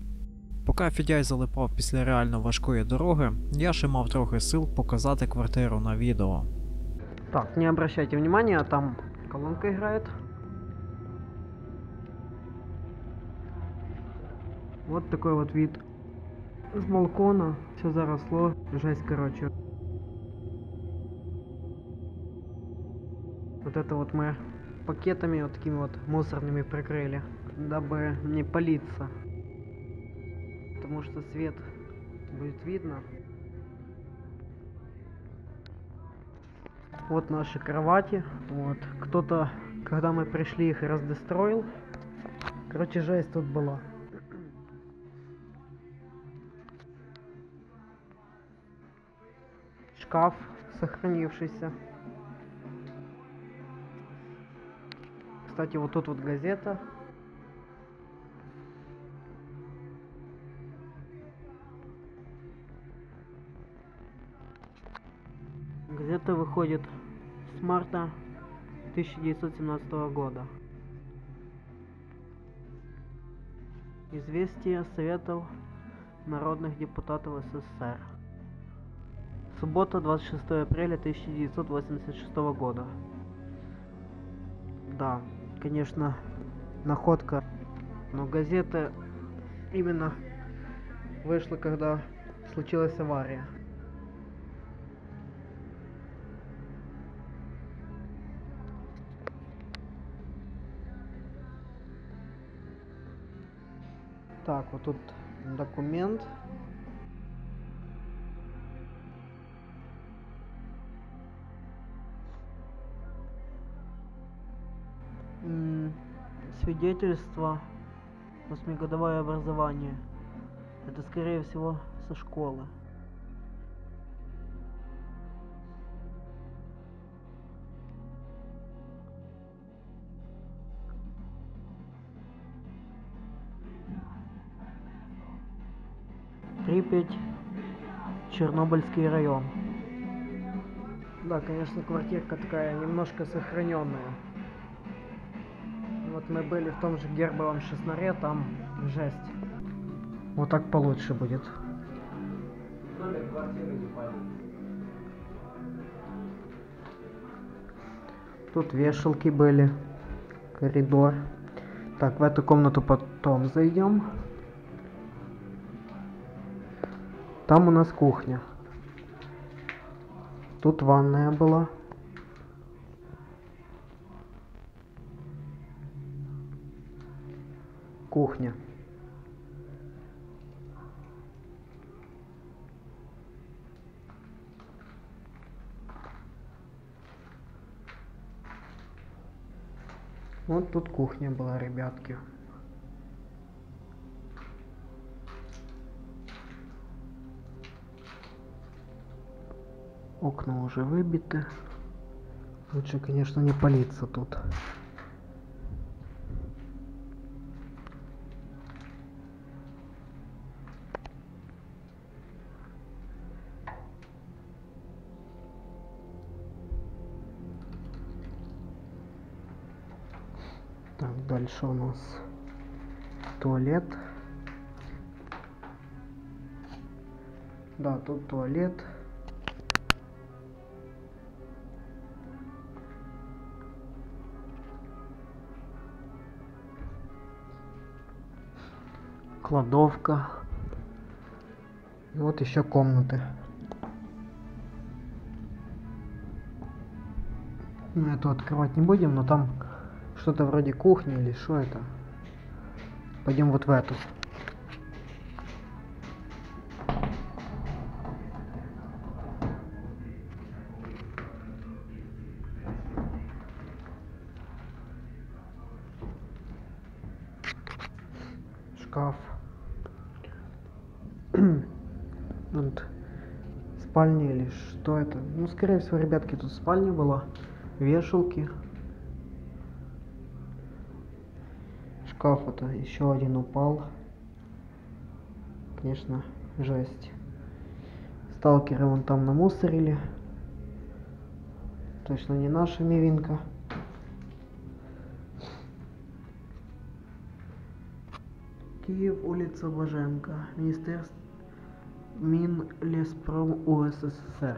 Поки Федяй залипав після реально важкої дороги, я ще мав трохи сил показати квартиру на відео. Так, не обращайте внимания, там колонка играет. Вот такой вот вид с балкона. Все заросло. Жесть, короче. Вот это вот мы пакетами вот такими вот мусорными прикрыли, дабы не палиться. Потому что свет будет видно. Вот наши кровати. Вот. Кто-то, когда мы пришли, их раздестроил. Короче, жесть тут была. Шкаф сохранившийся. Кстати, вот тут вот газета. Газета выходит с марта 1917 года. Известия Советов народных депутатов СССР. Суббота, 26 апреля 1986 года. Да, конечно, находка. Но газета именно вышла, когда случилась авария. Так, вот тут документ. свидетельство, 8-годовое образование. Это скорее всего со школы. Припять, Чернобыльский район. Да, конечно, квартирка такая немножко сохраненная. Вот мы были в том же Гербовом Шестнаре, там жесть. Вот так получше будет. Номер квартиры не пойму. Тут вешалки были, коридор. Так, в эту комнату потом зайдем. Там у нас кухня. Тут ванная была. Кухня. Вот тут кухня была, ребятки. Окна уже выбиты. Лучше, конечно, не палиться тут. Так, дальше у нас туалет. Да, тут туалет. Кладовка. И вот еще комнаты. Ну, эту открывать не будем, но там что-то вроде кухни или что это. Пойдем вот в эту. Шкаф. Вот спальня или что это? Ну, скорее всего, ребятки, тут спальня была. Вешалки. Шкаф это еще один упал. Конечно, жесть. Сталкеры вон там намусорили. Точно не наша мивинка. Киев, улица Боженко. Министерство Минлеспром УССР.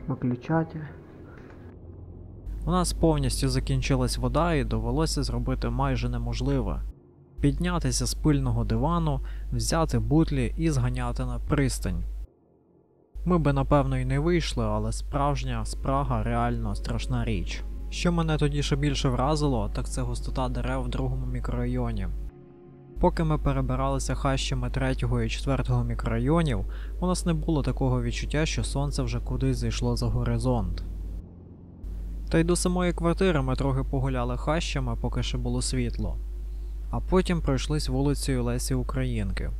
Выключатель. У нас повністю закінчилась вода і довелося зробити майже неможливе. Піднятися з пильного дивану, взяти бутлі і зганяти на пристань. Ми би напевно й не вийшли, але справжня спрага реально страшна річ. Що мене тоді ще більше вразило, так це густота дерев в другому мікрорайоні. Поки ми перебиралися хащами 3-го і 4-го мікрорайонів, у нас не було такого відчуття, що сонце вже кудись зайшло за горизонт. Та й до самої квартири ми трохи погуляли хащами, поки ще було світло. А потім пройшлись вулицею Лесі Українки.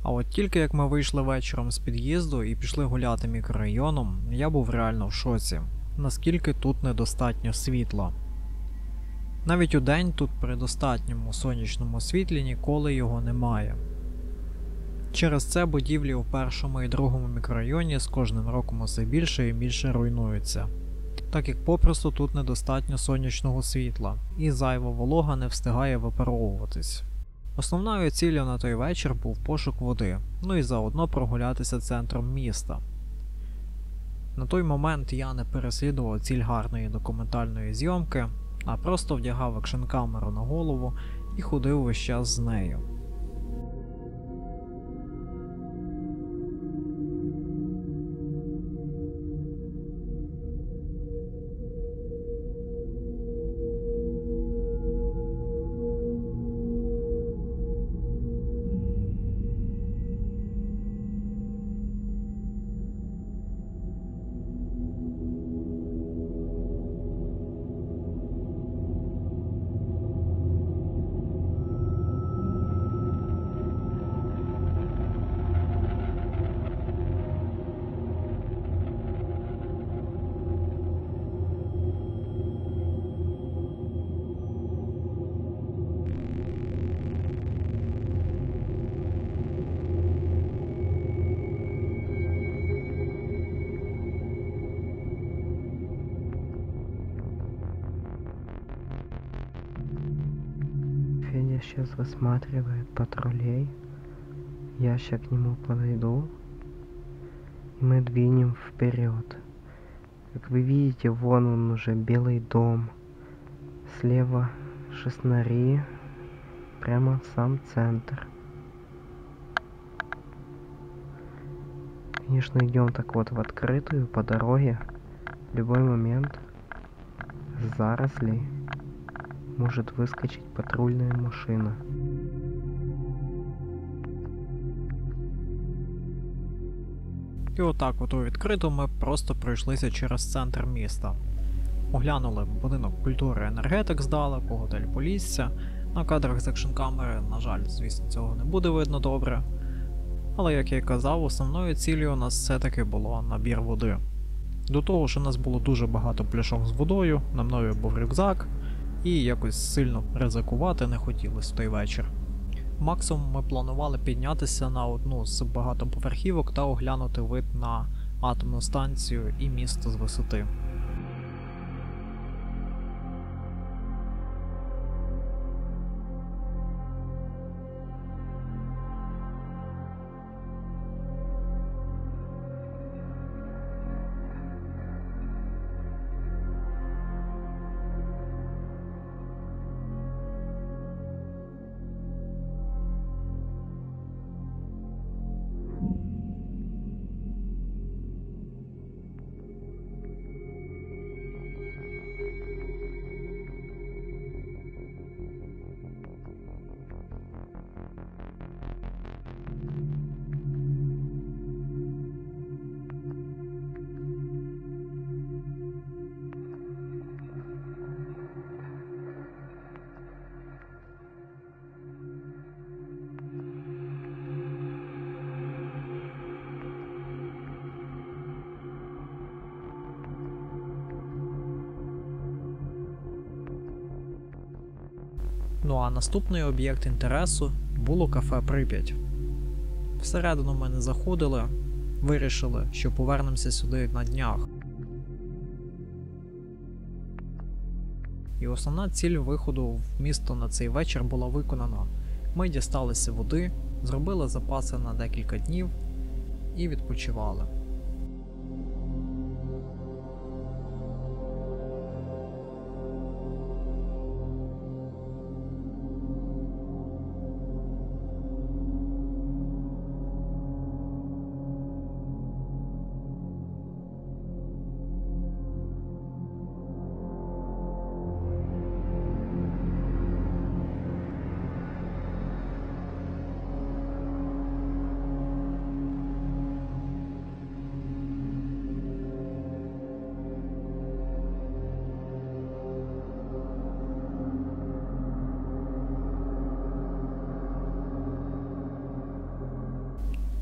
А от тільки як ми вийшли вечором з під'їзду і пішли гуляти мікрорайоном, я був реально в шоці, наскільки тут недостатньо світла. Навіть удень тут при достатньому сонячному світлі ніколи його немає. Через це будівлі у першому і другому мікрорайоні з кожним роком усе більше і більше руйнуються, так як попросту тут недостатньо сонячного світла, і зайва волога не встигає випаровуватись. Основною ціллю на той вечір був пошук води, ну і заодно прогулятися центром міста. На той момент я не переслідував ціль гарної документальної зйомки, а просто вдягав екшн-камеру на голову і ходив весь час з нею. Виталий сейчас высматривает патрулей. Я сейчас к нему подойду. И мы двинем вперед. Как вы видите, вон он уже, Белый дом. Слева Шестнари. Прямо сам центр. Конечно, идем так вот в открытую по дороге. В любой момент с зарослей может выскочить патрульная машина. І отак от у відкриту ми просто пройшлися через центр міста. Оглянули будинок культури енергетик здалеку, готель Полісся. На кадрах з екшн-камери, на жаль, звісно, цього не буде видно добре. Але, як я й казав, основною цілею у нас все-таки було набір води. До того ж у нас було дуже багато пляшок з водою, на мною був рюкзак, і якось сильно ризикувати не хотілося в той вечір. Максимум ми планували піднятися на одну з багатоповерхівок та оглянути вид на атомну станцію і місто з висоти. Ну а наступний об'єкт інтересу було кафе Прип'ять. Всередину ми не заходили, вирішили, що повернемося сюди на днях. І основна ціль виходу в місто на цей вечір була виконана. Ми дісталися води, зробили запаси на декілька днів і відпочивали.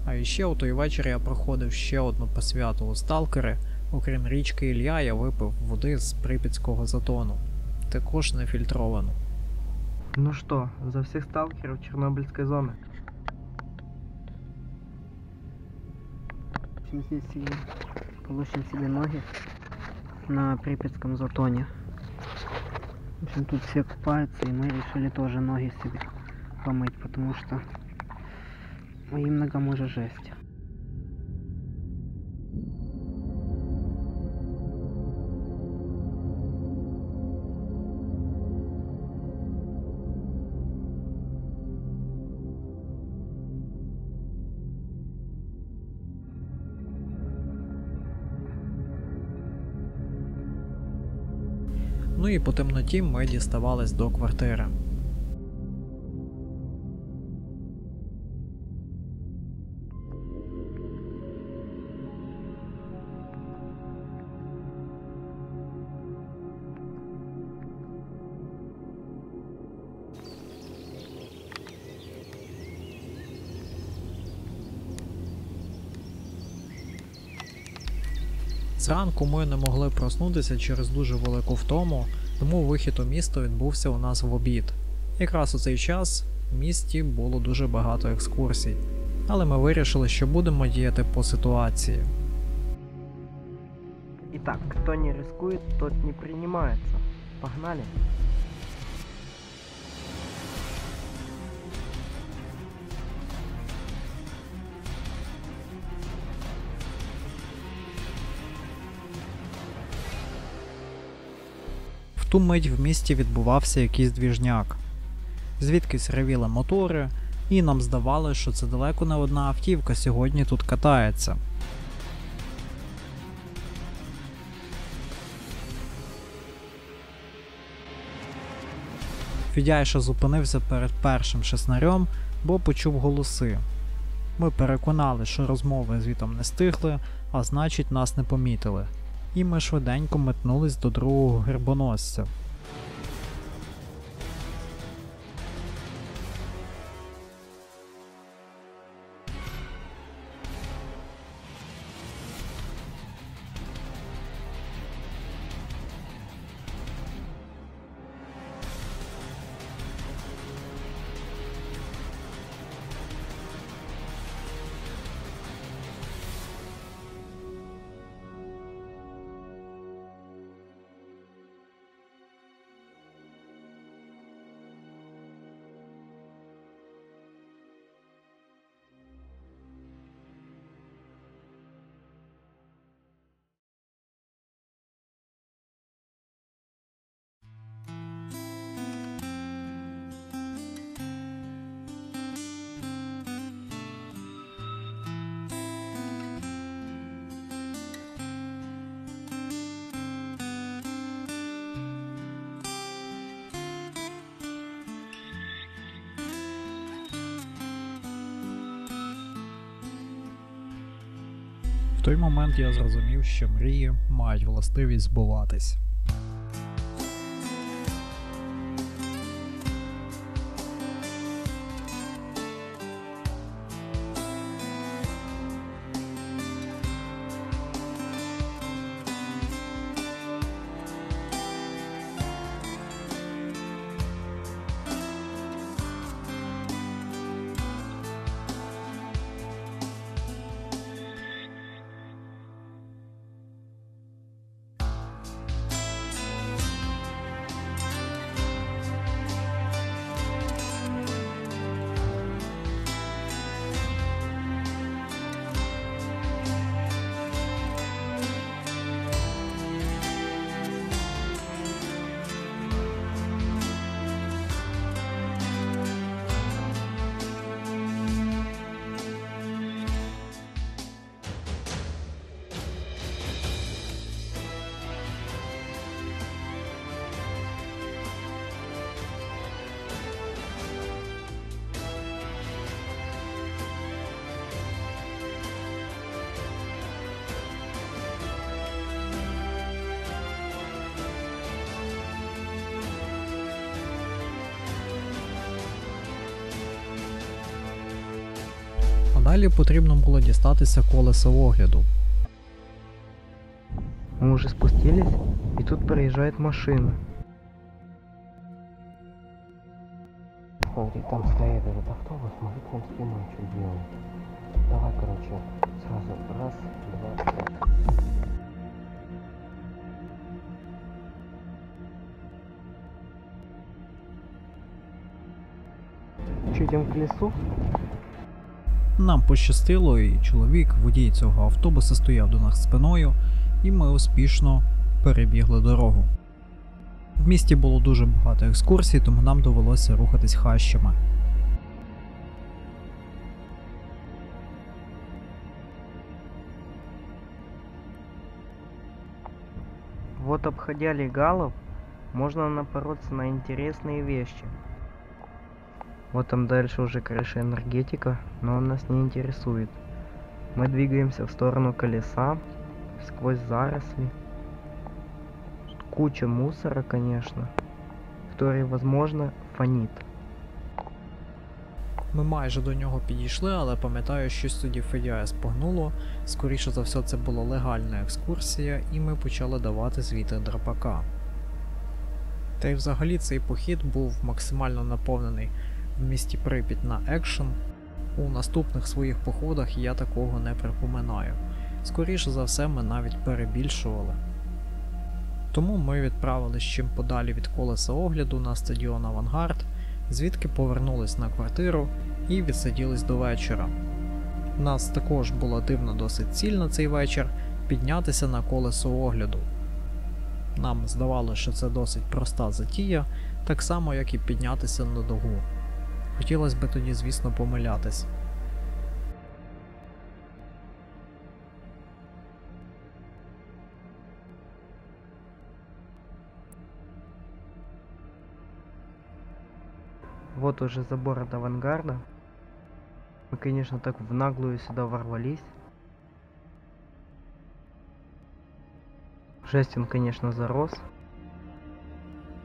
А ще у той вечір я проходив ще одну посвяту у сталкери. Окрім річки Ілля, я випив води з Прип'ятського затону. Також нефільтровану. Ну что, за всех сталкеров Чернобыльской зоны. Здесь получим себе ноги на Припятском затоне. В общем, тут все купаются, и мы решили тоже ноги себе помыть, потому что моим ногам уже жесть. Ну і по темноті ми діставались до квартири. Зранку ми не могли проснутися через дуже велику втому, тому вихід у місто відбувся у нас в обід. Якраз у цей час в місті було дуже багато екскурсій, але ми вирішили, що будемо діяти по ситуації. Итак, кто не рискует, тот не принимается. Погнали. ту мить в місті відбувався якийсь двіжняк. Звідкись ревіли мотори, і нам здавалося, що це далеко не одна автівка сьогодні тут катається. Фідяйша зупинився перед першим шеснарем, бо почув голоси. Ми переконали, що розмови звітом не стихли, а значить нас не помітили. І ми швиденько метнулись до другого гербоносця. В той момент я зрозумів, що мрії мають властивість збуватись. Далі потрібно було дістатися колеса огляду. Мы уже спустились, и тут проезжает машина. Смотри, там стоит этот автобус, может нам спиной что делать. Давай, короче, сразу раз, два, три. Че, идем к лесу? Нам пощастило, і чоловік, водій цього автобуса, стояв до нас спиною, і ми успішно перебігли дорогу. В місті було дуже багато екскурсій, тому нам довелося рухатись хащами. Вот, обходя легалов, можно напороться на интересные вещи. Вот там дальше уже крыша энергетика, но он нас не интересует. Мы двигаемся в сторону колеса, сквозь заросли. Тут куча мусора, конечно, который, возможно, фонит. Ми майже до нього підійшли, але пам'ятаю, що тоді Федя спогнуло. Скоріше за все, це була легальна екскурсія, і ми почали давати звіти драпака. Та й взагалі цей похід був максимально наповнений в місті Прип'ять на екшен. У наступних своїх походах я такого не припоминаю. Скоріше за все, ми навіть перебільшували. Тому ми відправились чим подалі від колеса огляду на стадіон Авангард, звідки повернулись на квартиру і відсиділись до вечора. У нас також була дивна досить ціль на цей вечір піднятися на колесо огляду. Нам здавалося, що це досить проста затія, так само, як і піднятися на дугу. Хотілося б тоді, звісно, помилятись. Вот уже забор от авангарда. Мы, конечно, так в наглую сюда ворвались. Жесть, он, конечно, зарос.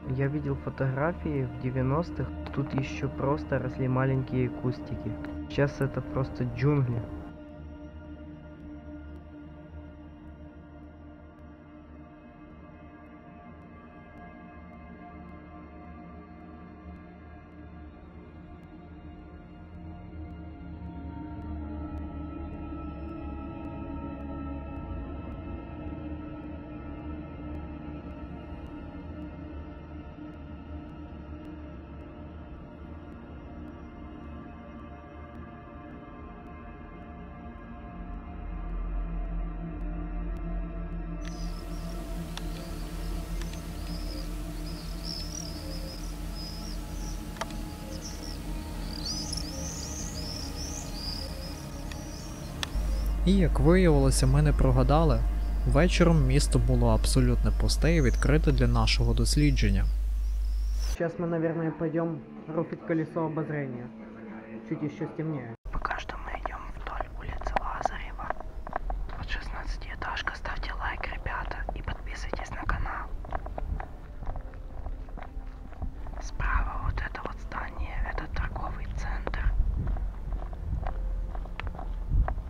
Я видел фотографии в 90-х. Тут еще просто росли маленькие кустики. Сейчас это просто джунгли. І, як виявилося, ми не прогадали. Вечором місто було абсолютно пусте і відкрите для нашого дослідження. Сейчас мы, наверное, пойдем руфить колесо обозрения. Чуть еще стемнеет. Пока что мы идем вдоль улицы Лазарева. Вот 16-этажка, ставьте лайк, ребята, и подписывайтесь на канал. Справа вот это вот здание, это торговый центр.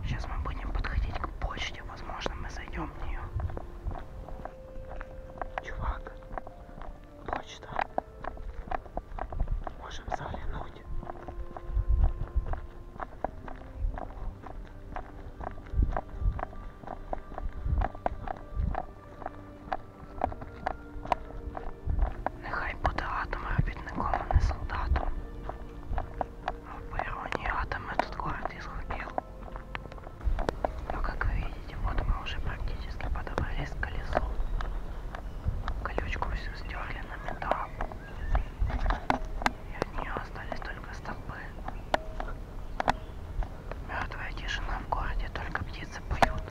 Сейчас мы будем подходить к почте, возможно, мы зайдем в нее. Чувак, почта. Можем заглянуть. Нехай буде атом робітником, а не солдатом. А по иронии атом этот город изгубил. Но как вы видите, вот мы уже практически подобрались к колесу. Колючку всю стерли на металл. И от нее остались только столбы. Мертвая тишина в городе, только птицы поют.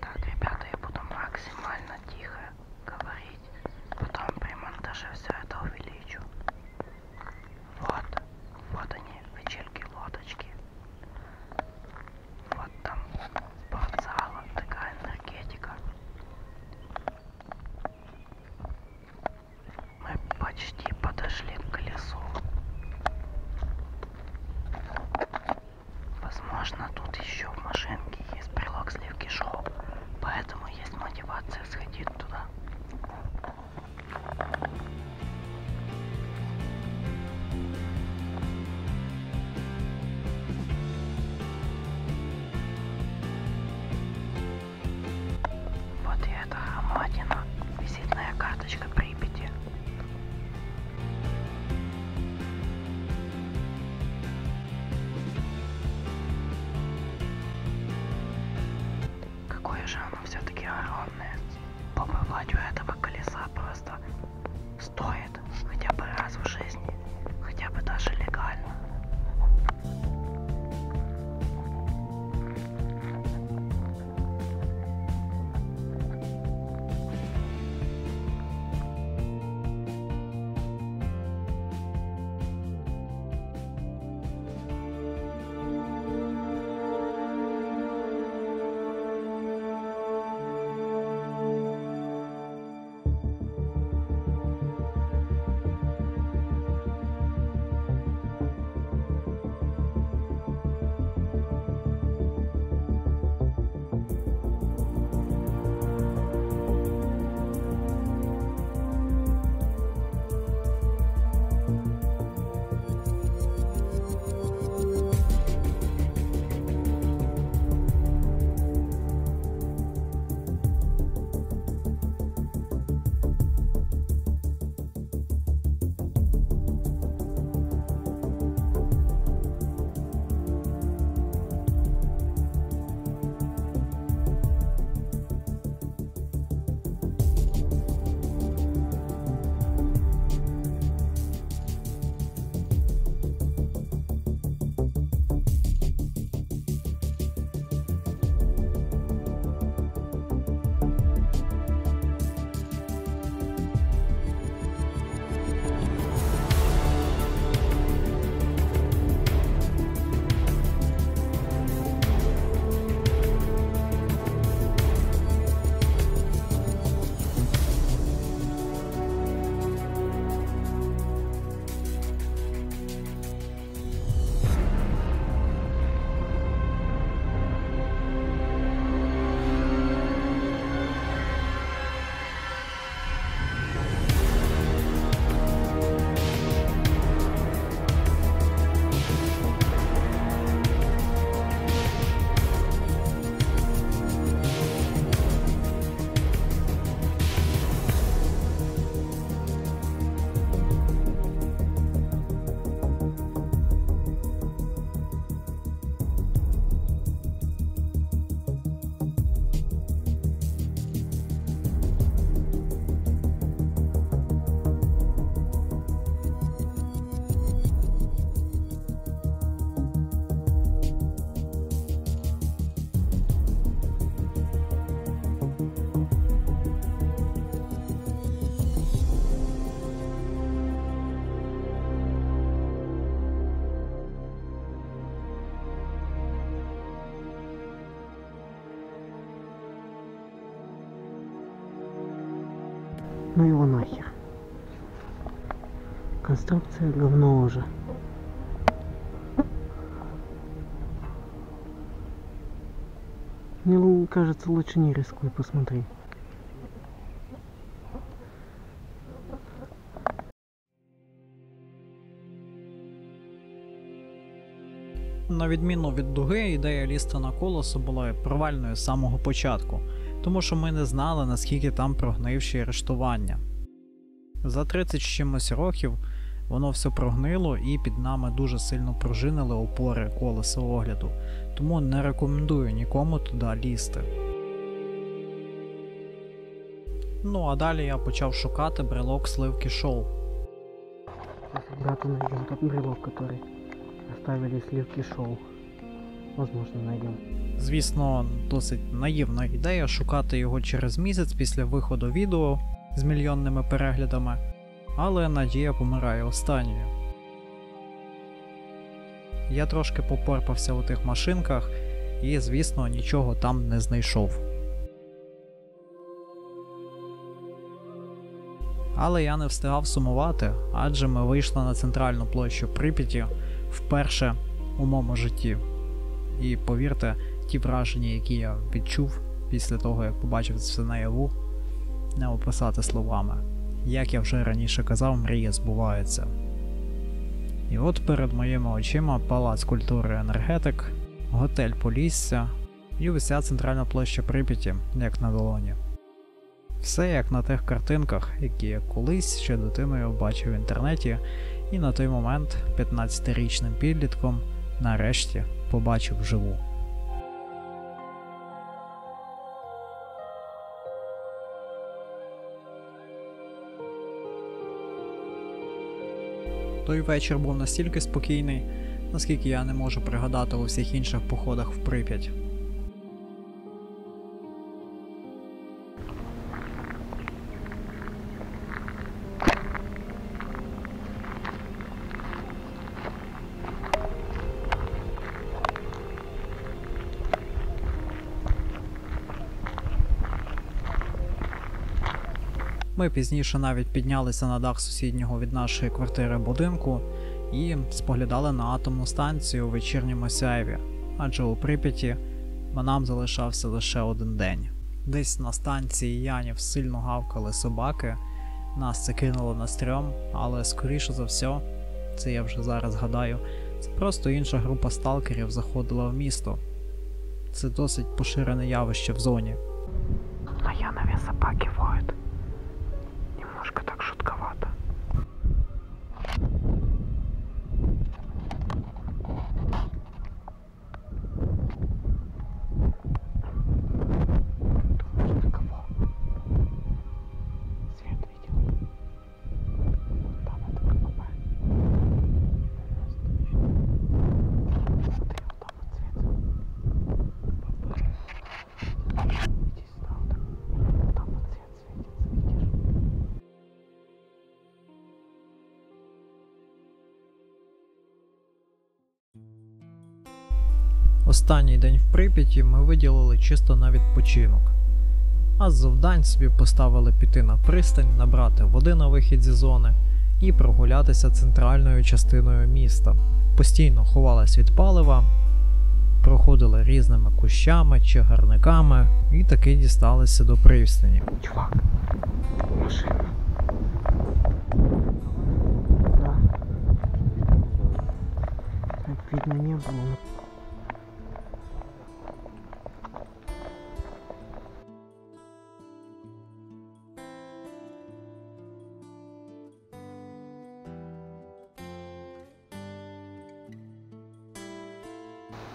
Так, ребята, я буду максимально тихо говорить. Потом при монтаже все это увеличу. Вот они, вечерки, лодочки. Вот там спортзала, такая энергетика. Мы почти подошли к колесу. Возможно, тут еще в машинке есть брелок сливки шоу, поэтому есть мотивация сходить туда. Вот и эта громадина, визитная карточка Припяти. Какое же оно все-таки огромное. Побывать в Ну его нахер. Конструкция говно уже. Мне кажется, лучше не рискуй, посмотри. На відміну від дуги, ідея лізти на колесо була провальною з самого початку, тому що ми не знали, наскільки там прогнивші арештування. За 30 з чимось років воно все прогнило і під нами дуже сильно пружинили опори колеса огляду, тому не рекомендую нікому туди лізти. Ну а далі я почав шукати брелок сливки шоу. Сейчас ребята найдем тот брелок, который оставили сливки шоу. Возможно, найдем. Звісно, досить наївна ідея шукати його через місяць після виходу відео з мільйонними переглядами, але надія помирає останньою. Я трошки попорпався у тих машинках і, звісно, нічого там не знайшов. Але я не встигав сумувати, адже ми вийшли на центральну площу Прип'яті вперше у моєму житті. І повірте, ті враження, які я відчув після того, як побачив це все наяву, не описати словами. Як я вже раніше казав, мрії збуваються. І от перед моїми очима Палац культури Енергетик, готель Полісся і вся центральна площа Прип'яті, як на долоні. Все як на тих картинках, які я колись ще дитиною бачив в інтернеті, і на той момент 15-річним підлітком нарешті побачив вживу. Той вечір був настільки спокійний, наскільки я не можу пригадати у всіх інших походах в Прип'ять. Ми пізніше навіть піднялися на дах сусіднього від нашої квартири будинку і споглядали на атомну станцію у вечірньому сяйві, адже у Прип'яті нам залишався лише один день. Десь на станції Янів сильно гавкали собаки, нас це кинуло на стрьом, але скоріше за все, це я вже зараз гадаю, це просто інша група сталкерів заходила в місто. Це досить поширене явище в зоні. На Янове собаки воют. Немножко так шутковато. Думаешь, на кого? Свет видел? Там это КПП. Смотри, вот там вот свет. Иди сюда, вот так. Там вот свет светится, видишь? Останній день в Прип'яті ми виділили чисто на відпочинок. А з завдань собі поставили піти на пристань, набрати води на вихід зі зони і прогулятися центральною частиною міста. Постійно ховались від палива, проходили різними кущами, чагарниками і таки дісталися до пристані. Чувак, машина. Да. Так видно не было.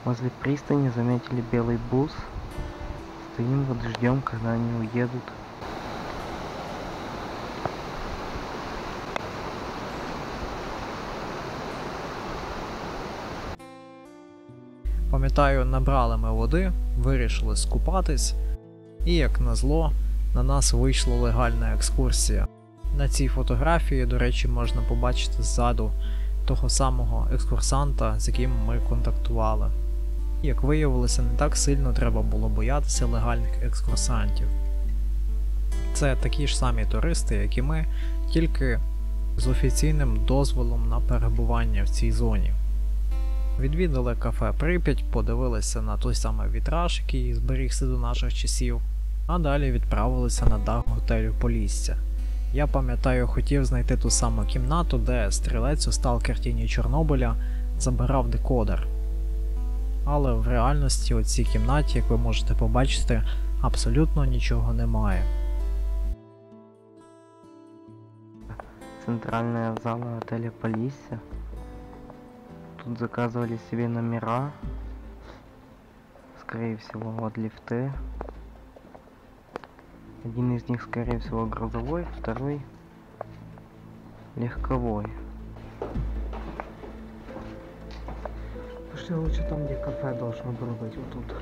Возле пристани заметили белый бус. Стоим, вот ждем, когда они уедут. Пам'ятаю, набрали ми води, вирішили скупатись, і як назло, на нас вийшла легальна екскурсія. На цій фотографії, до речі, можна побачити ззаду того самого екскурсанта, з яким ми контактували. Як виявилося, не так сильно треба було боятися легальних екскурсантів. Це Це такі ж самі туристи, як і ми, тільки з офіційним дозволом на перебування в цій зоні. Відвідали кафе Прип'ять, подивилися на той самий вітраж, який зберігся до наших часів, а далі відправилися на дах готелю Полісся. Я пам'ятаю, хотів знайти ту саму кімнату, де стрілець у Сталкер Тіні Чорнобиля забирав декодер. Але в реальності у цій кімнаті, як ви можете побачити, абсолютно нічого немає. Центральная зала отеля Полисся. Тут заказывали себе номера. Скорее всего, вот лифты. Один из них, скорее всего, грузовой, второй легковой. Пошли лучше там, где кафе должно было быть, вот тут.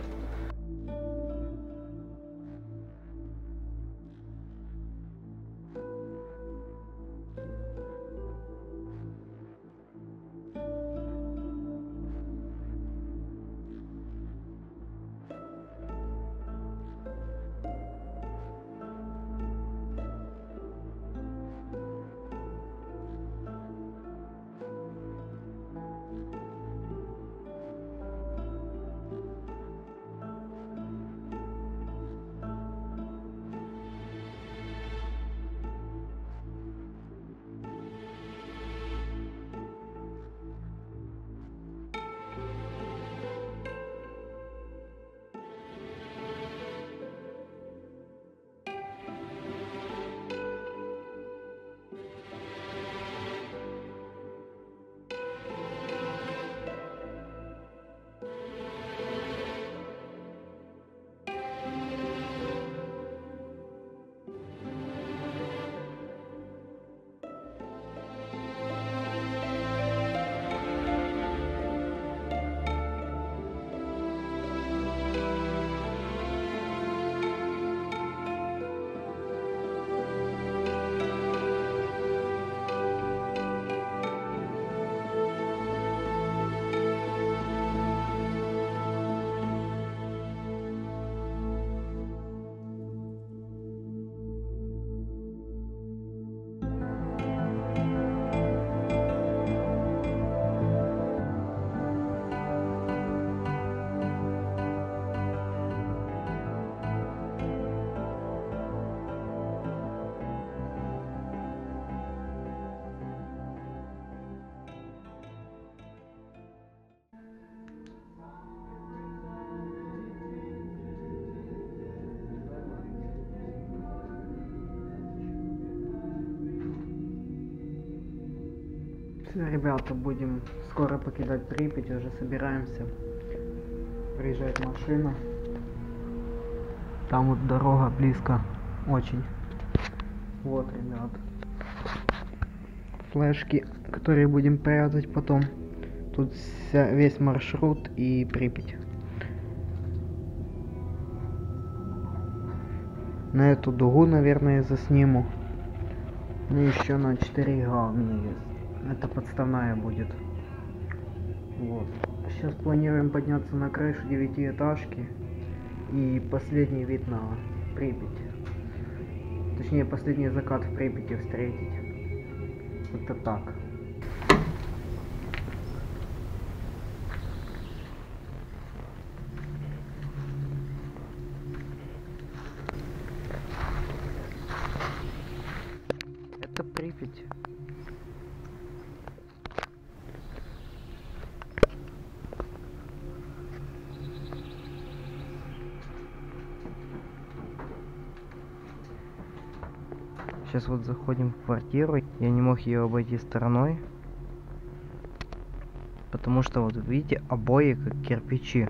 Ребята, будем скоро покидать Припять, уже собираемся. Приезжает машина. Там вот дорога близко, очень. Вот, ребят. Флешки, которые будем прятать потом. Тут весь маршрут и Припять. На эту дугу, наверное, засниму. Ну еще на 4Г у меня есть. Это подставная будет. Вот. Сейчас планируем подняться на крышу 9-этажки и последний вид на Припять. Точнее, последний закат в Припяти встретить. Это так. Это Припять. Сейчас вот заходим в квартиру. Я не мог ее обойти стороной. Потому что вот видите, обои как кирпичи.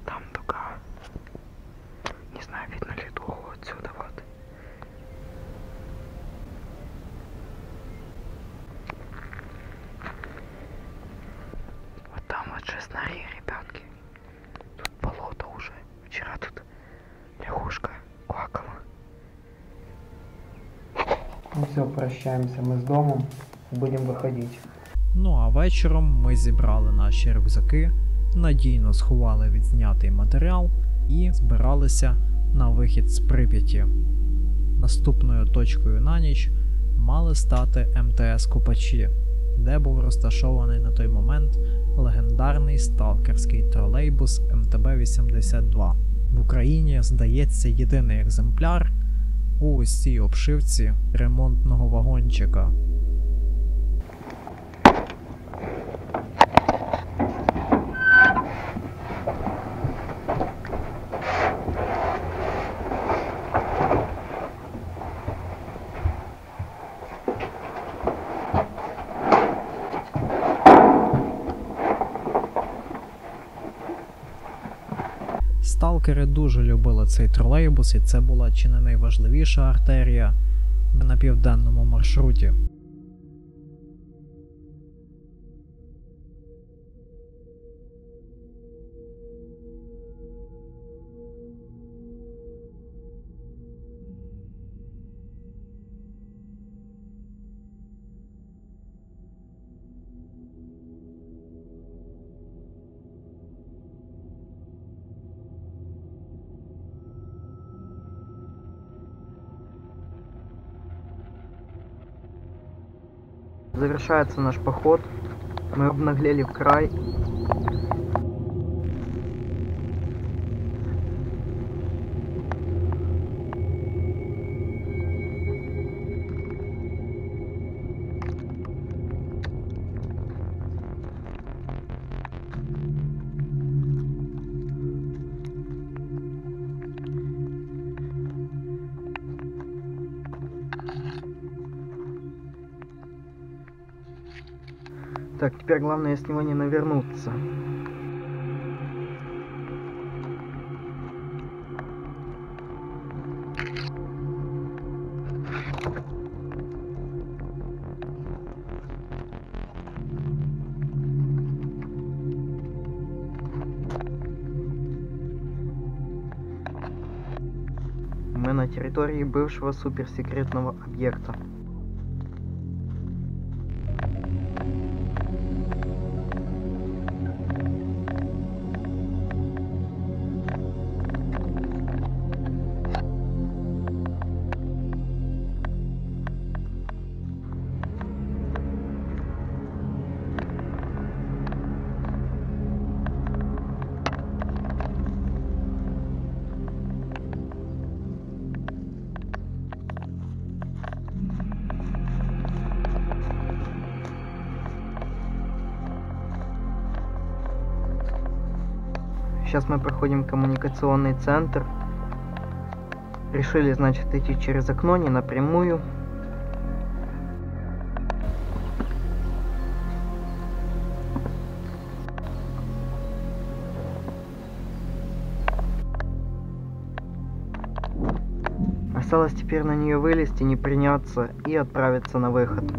Там дуга. Не знаю, видно ли дугу отсюда. Вот. Ну все, прощаемся мы с домом, будем выходить. Ну а вечором ми зібрали наші рюкзаки, надійно сховали відзнятий матеріал і збиралися на вихід з Прип'яті. Наступною точкою на ніч мали стати МТС Копачі, де був розташований на той момент легендарний сталкерський тролейбус МТБ-82. В Україні, здається, єдиний екземпляр у ось цій обшивці ремонтного вагончика. Сталкери дуже любили цей тролейбус, і це була чи не найважливіша артерія на південному маршруті. Завершается наш поход. Мы обнаглели в край. Так, теперь главное с него не навернуться. Мы на территории бывшего суперсекретного объекта. Сейчас мы проходим коммуникационный центр. Решили, значит, идти через окно, не напрямую. Осталось теперь на нее вылезти, не приняться и отправиться на выход.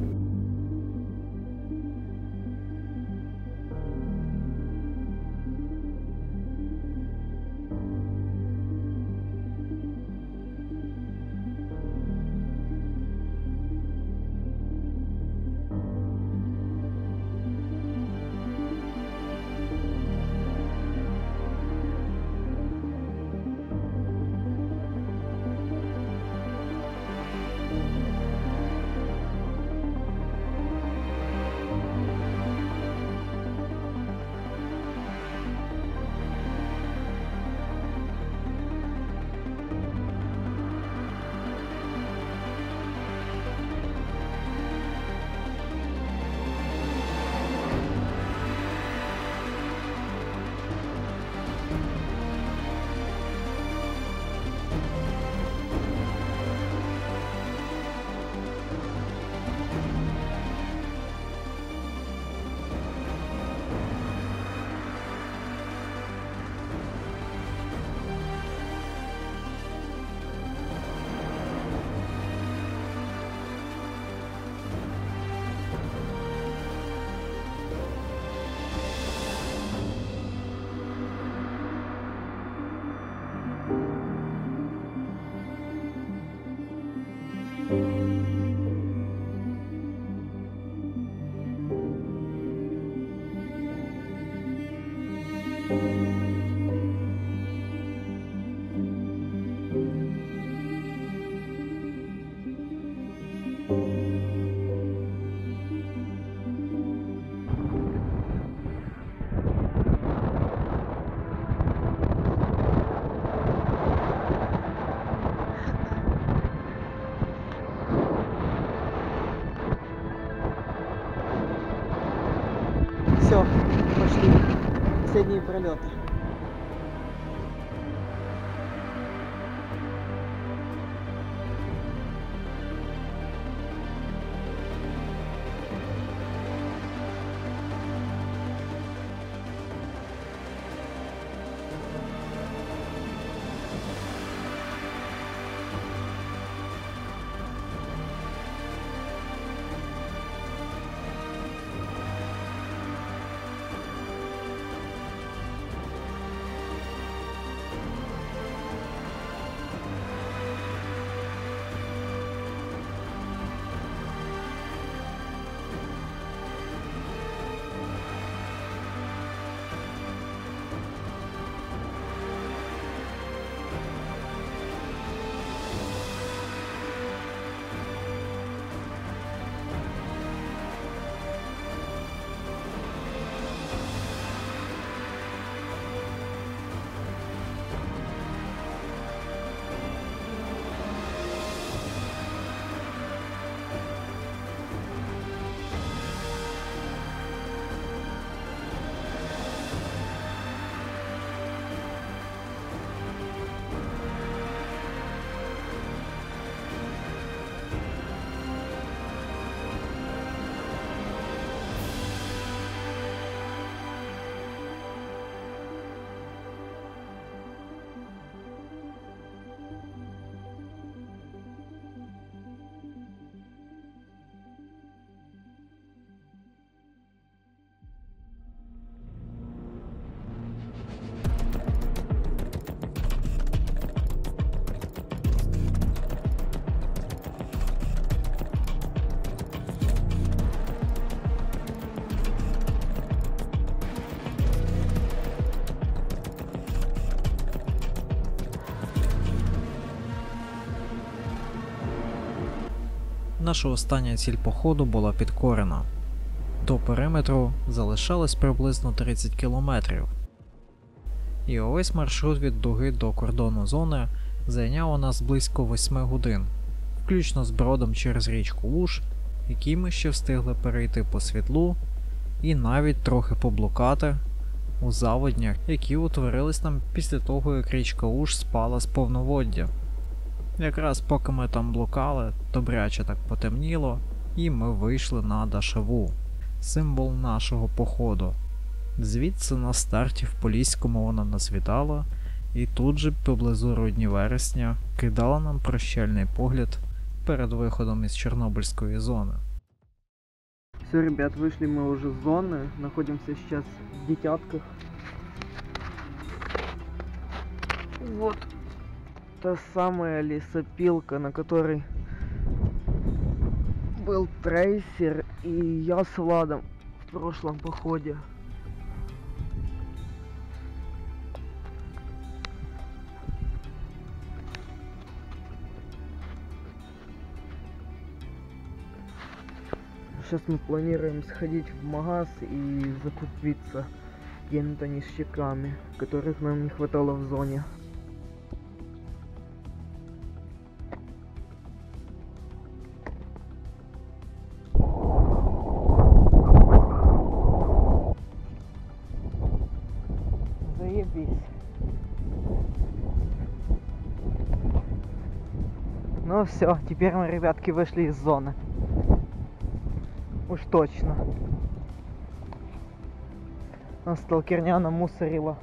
последние пролеты. Наша остання ціль походу була підкорена. До периметру залишалось приблизно 30 кілометрів. І увесь маршрут від дуги до кордону зони зайняв у нас близько 8 годин, включно з бродом через річку Уж, який ми ще встигли перейти по світлу, і навіть трохи поблукати у заводнях, які утворились нам після того, як річка Уж спала з повноводдя. Якраз поки ми там блукали, добряче так потемніло, і ми вийшли на Дашеву, символ нашого походу. Звідси на старті в Поліському вона нас вітала, і тут же поблизу Рудні Вересня кидала нам прощальний погляд перед виходом із Чорнобильської зони. Все, ребят, вышли мы уже с зоны, находимся сейчас в Детятках. Вот та самая лесопилка, на которой был трейсер и я с Владом в прошлом походе. Сейчас мы планируем сходить в магаз и закупиться какими-то ништяками, которых нам не хватало в зоне. Заебись. Ну все, теперь мы, ребятки, вышли из зоны. Уж точно. Нас сталкерня намусорила.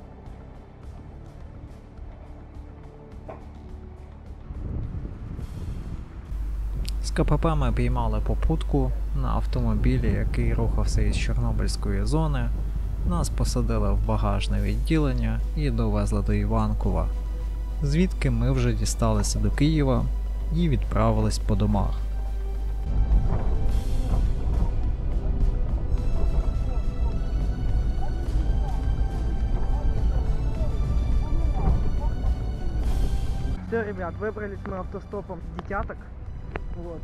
З КПП ми піймали попутку на автомобілі, який рухався із Чорнобильської зони. Нас посадили в багажне відділення і довезли до Іванкова, звідки ми вже дісталися до Києва і відправились по домах. Все, ребят, выбрались мы автостопом с Детяток. Вот.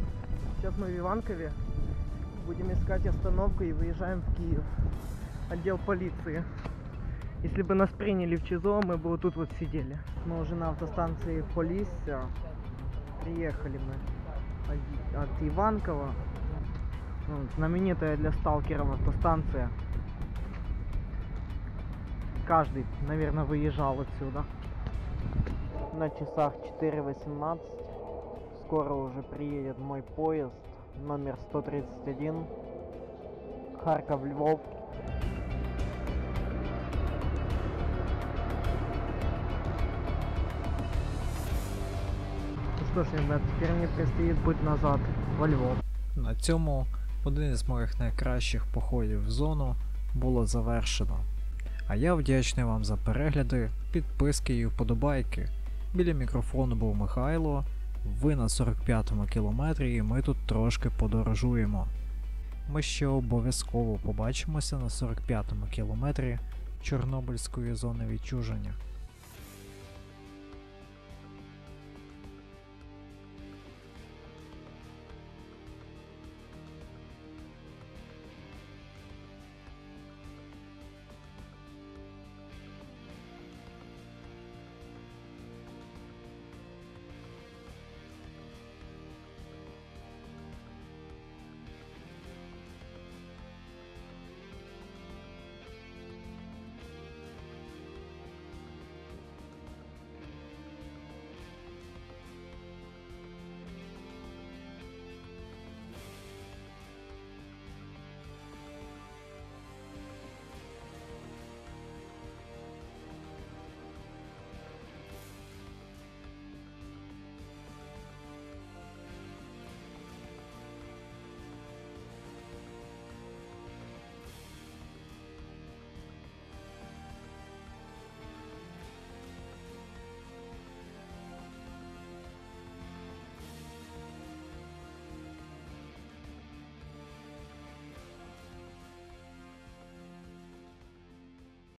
Сейчас мы в Иванкове. Будем искать остановку и выезжаем в Киев. Отдел полиции. Если бы нас приняли в ЧИЗО, мы бы вот тут вот сидели. Мы уже на автостанции Полісся. Приехали мы от Иванкова. Ну, знаменитая для сталкеров автостанция. каждый, наверное, выезжал отсюда. На часах 4:18. Скоро уже приедет мой поезд номер 131. Харьков-Львов. Ну что ж, ребят, теперь мне предстоит путь назад во Львов. На цьому один із моїх найкращих походів в зону було завершено. А я вдячний вам за перегляди, підписки і вподобайки. Біля мікрофону був Михайло, ви на 45-му кілометрі і ми тут трошки подорожуємо. Ми ще обов'язково побачимося на 45-му кілометрі Чорнобильської зони відчуження.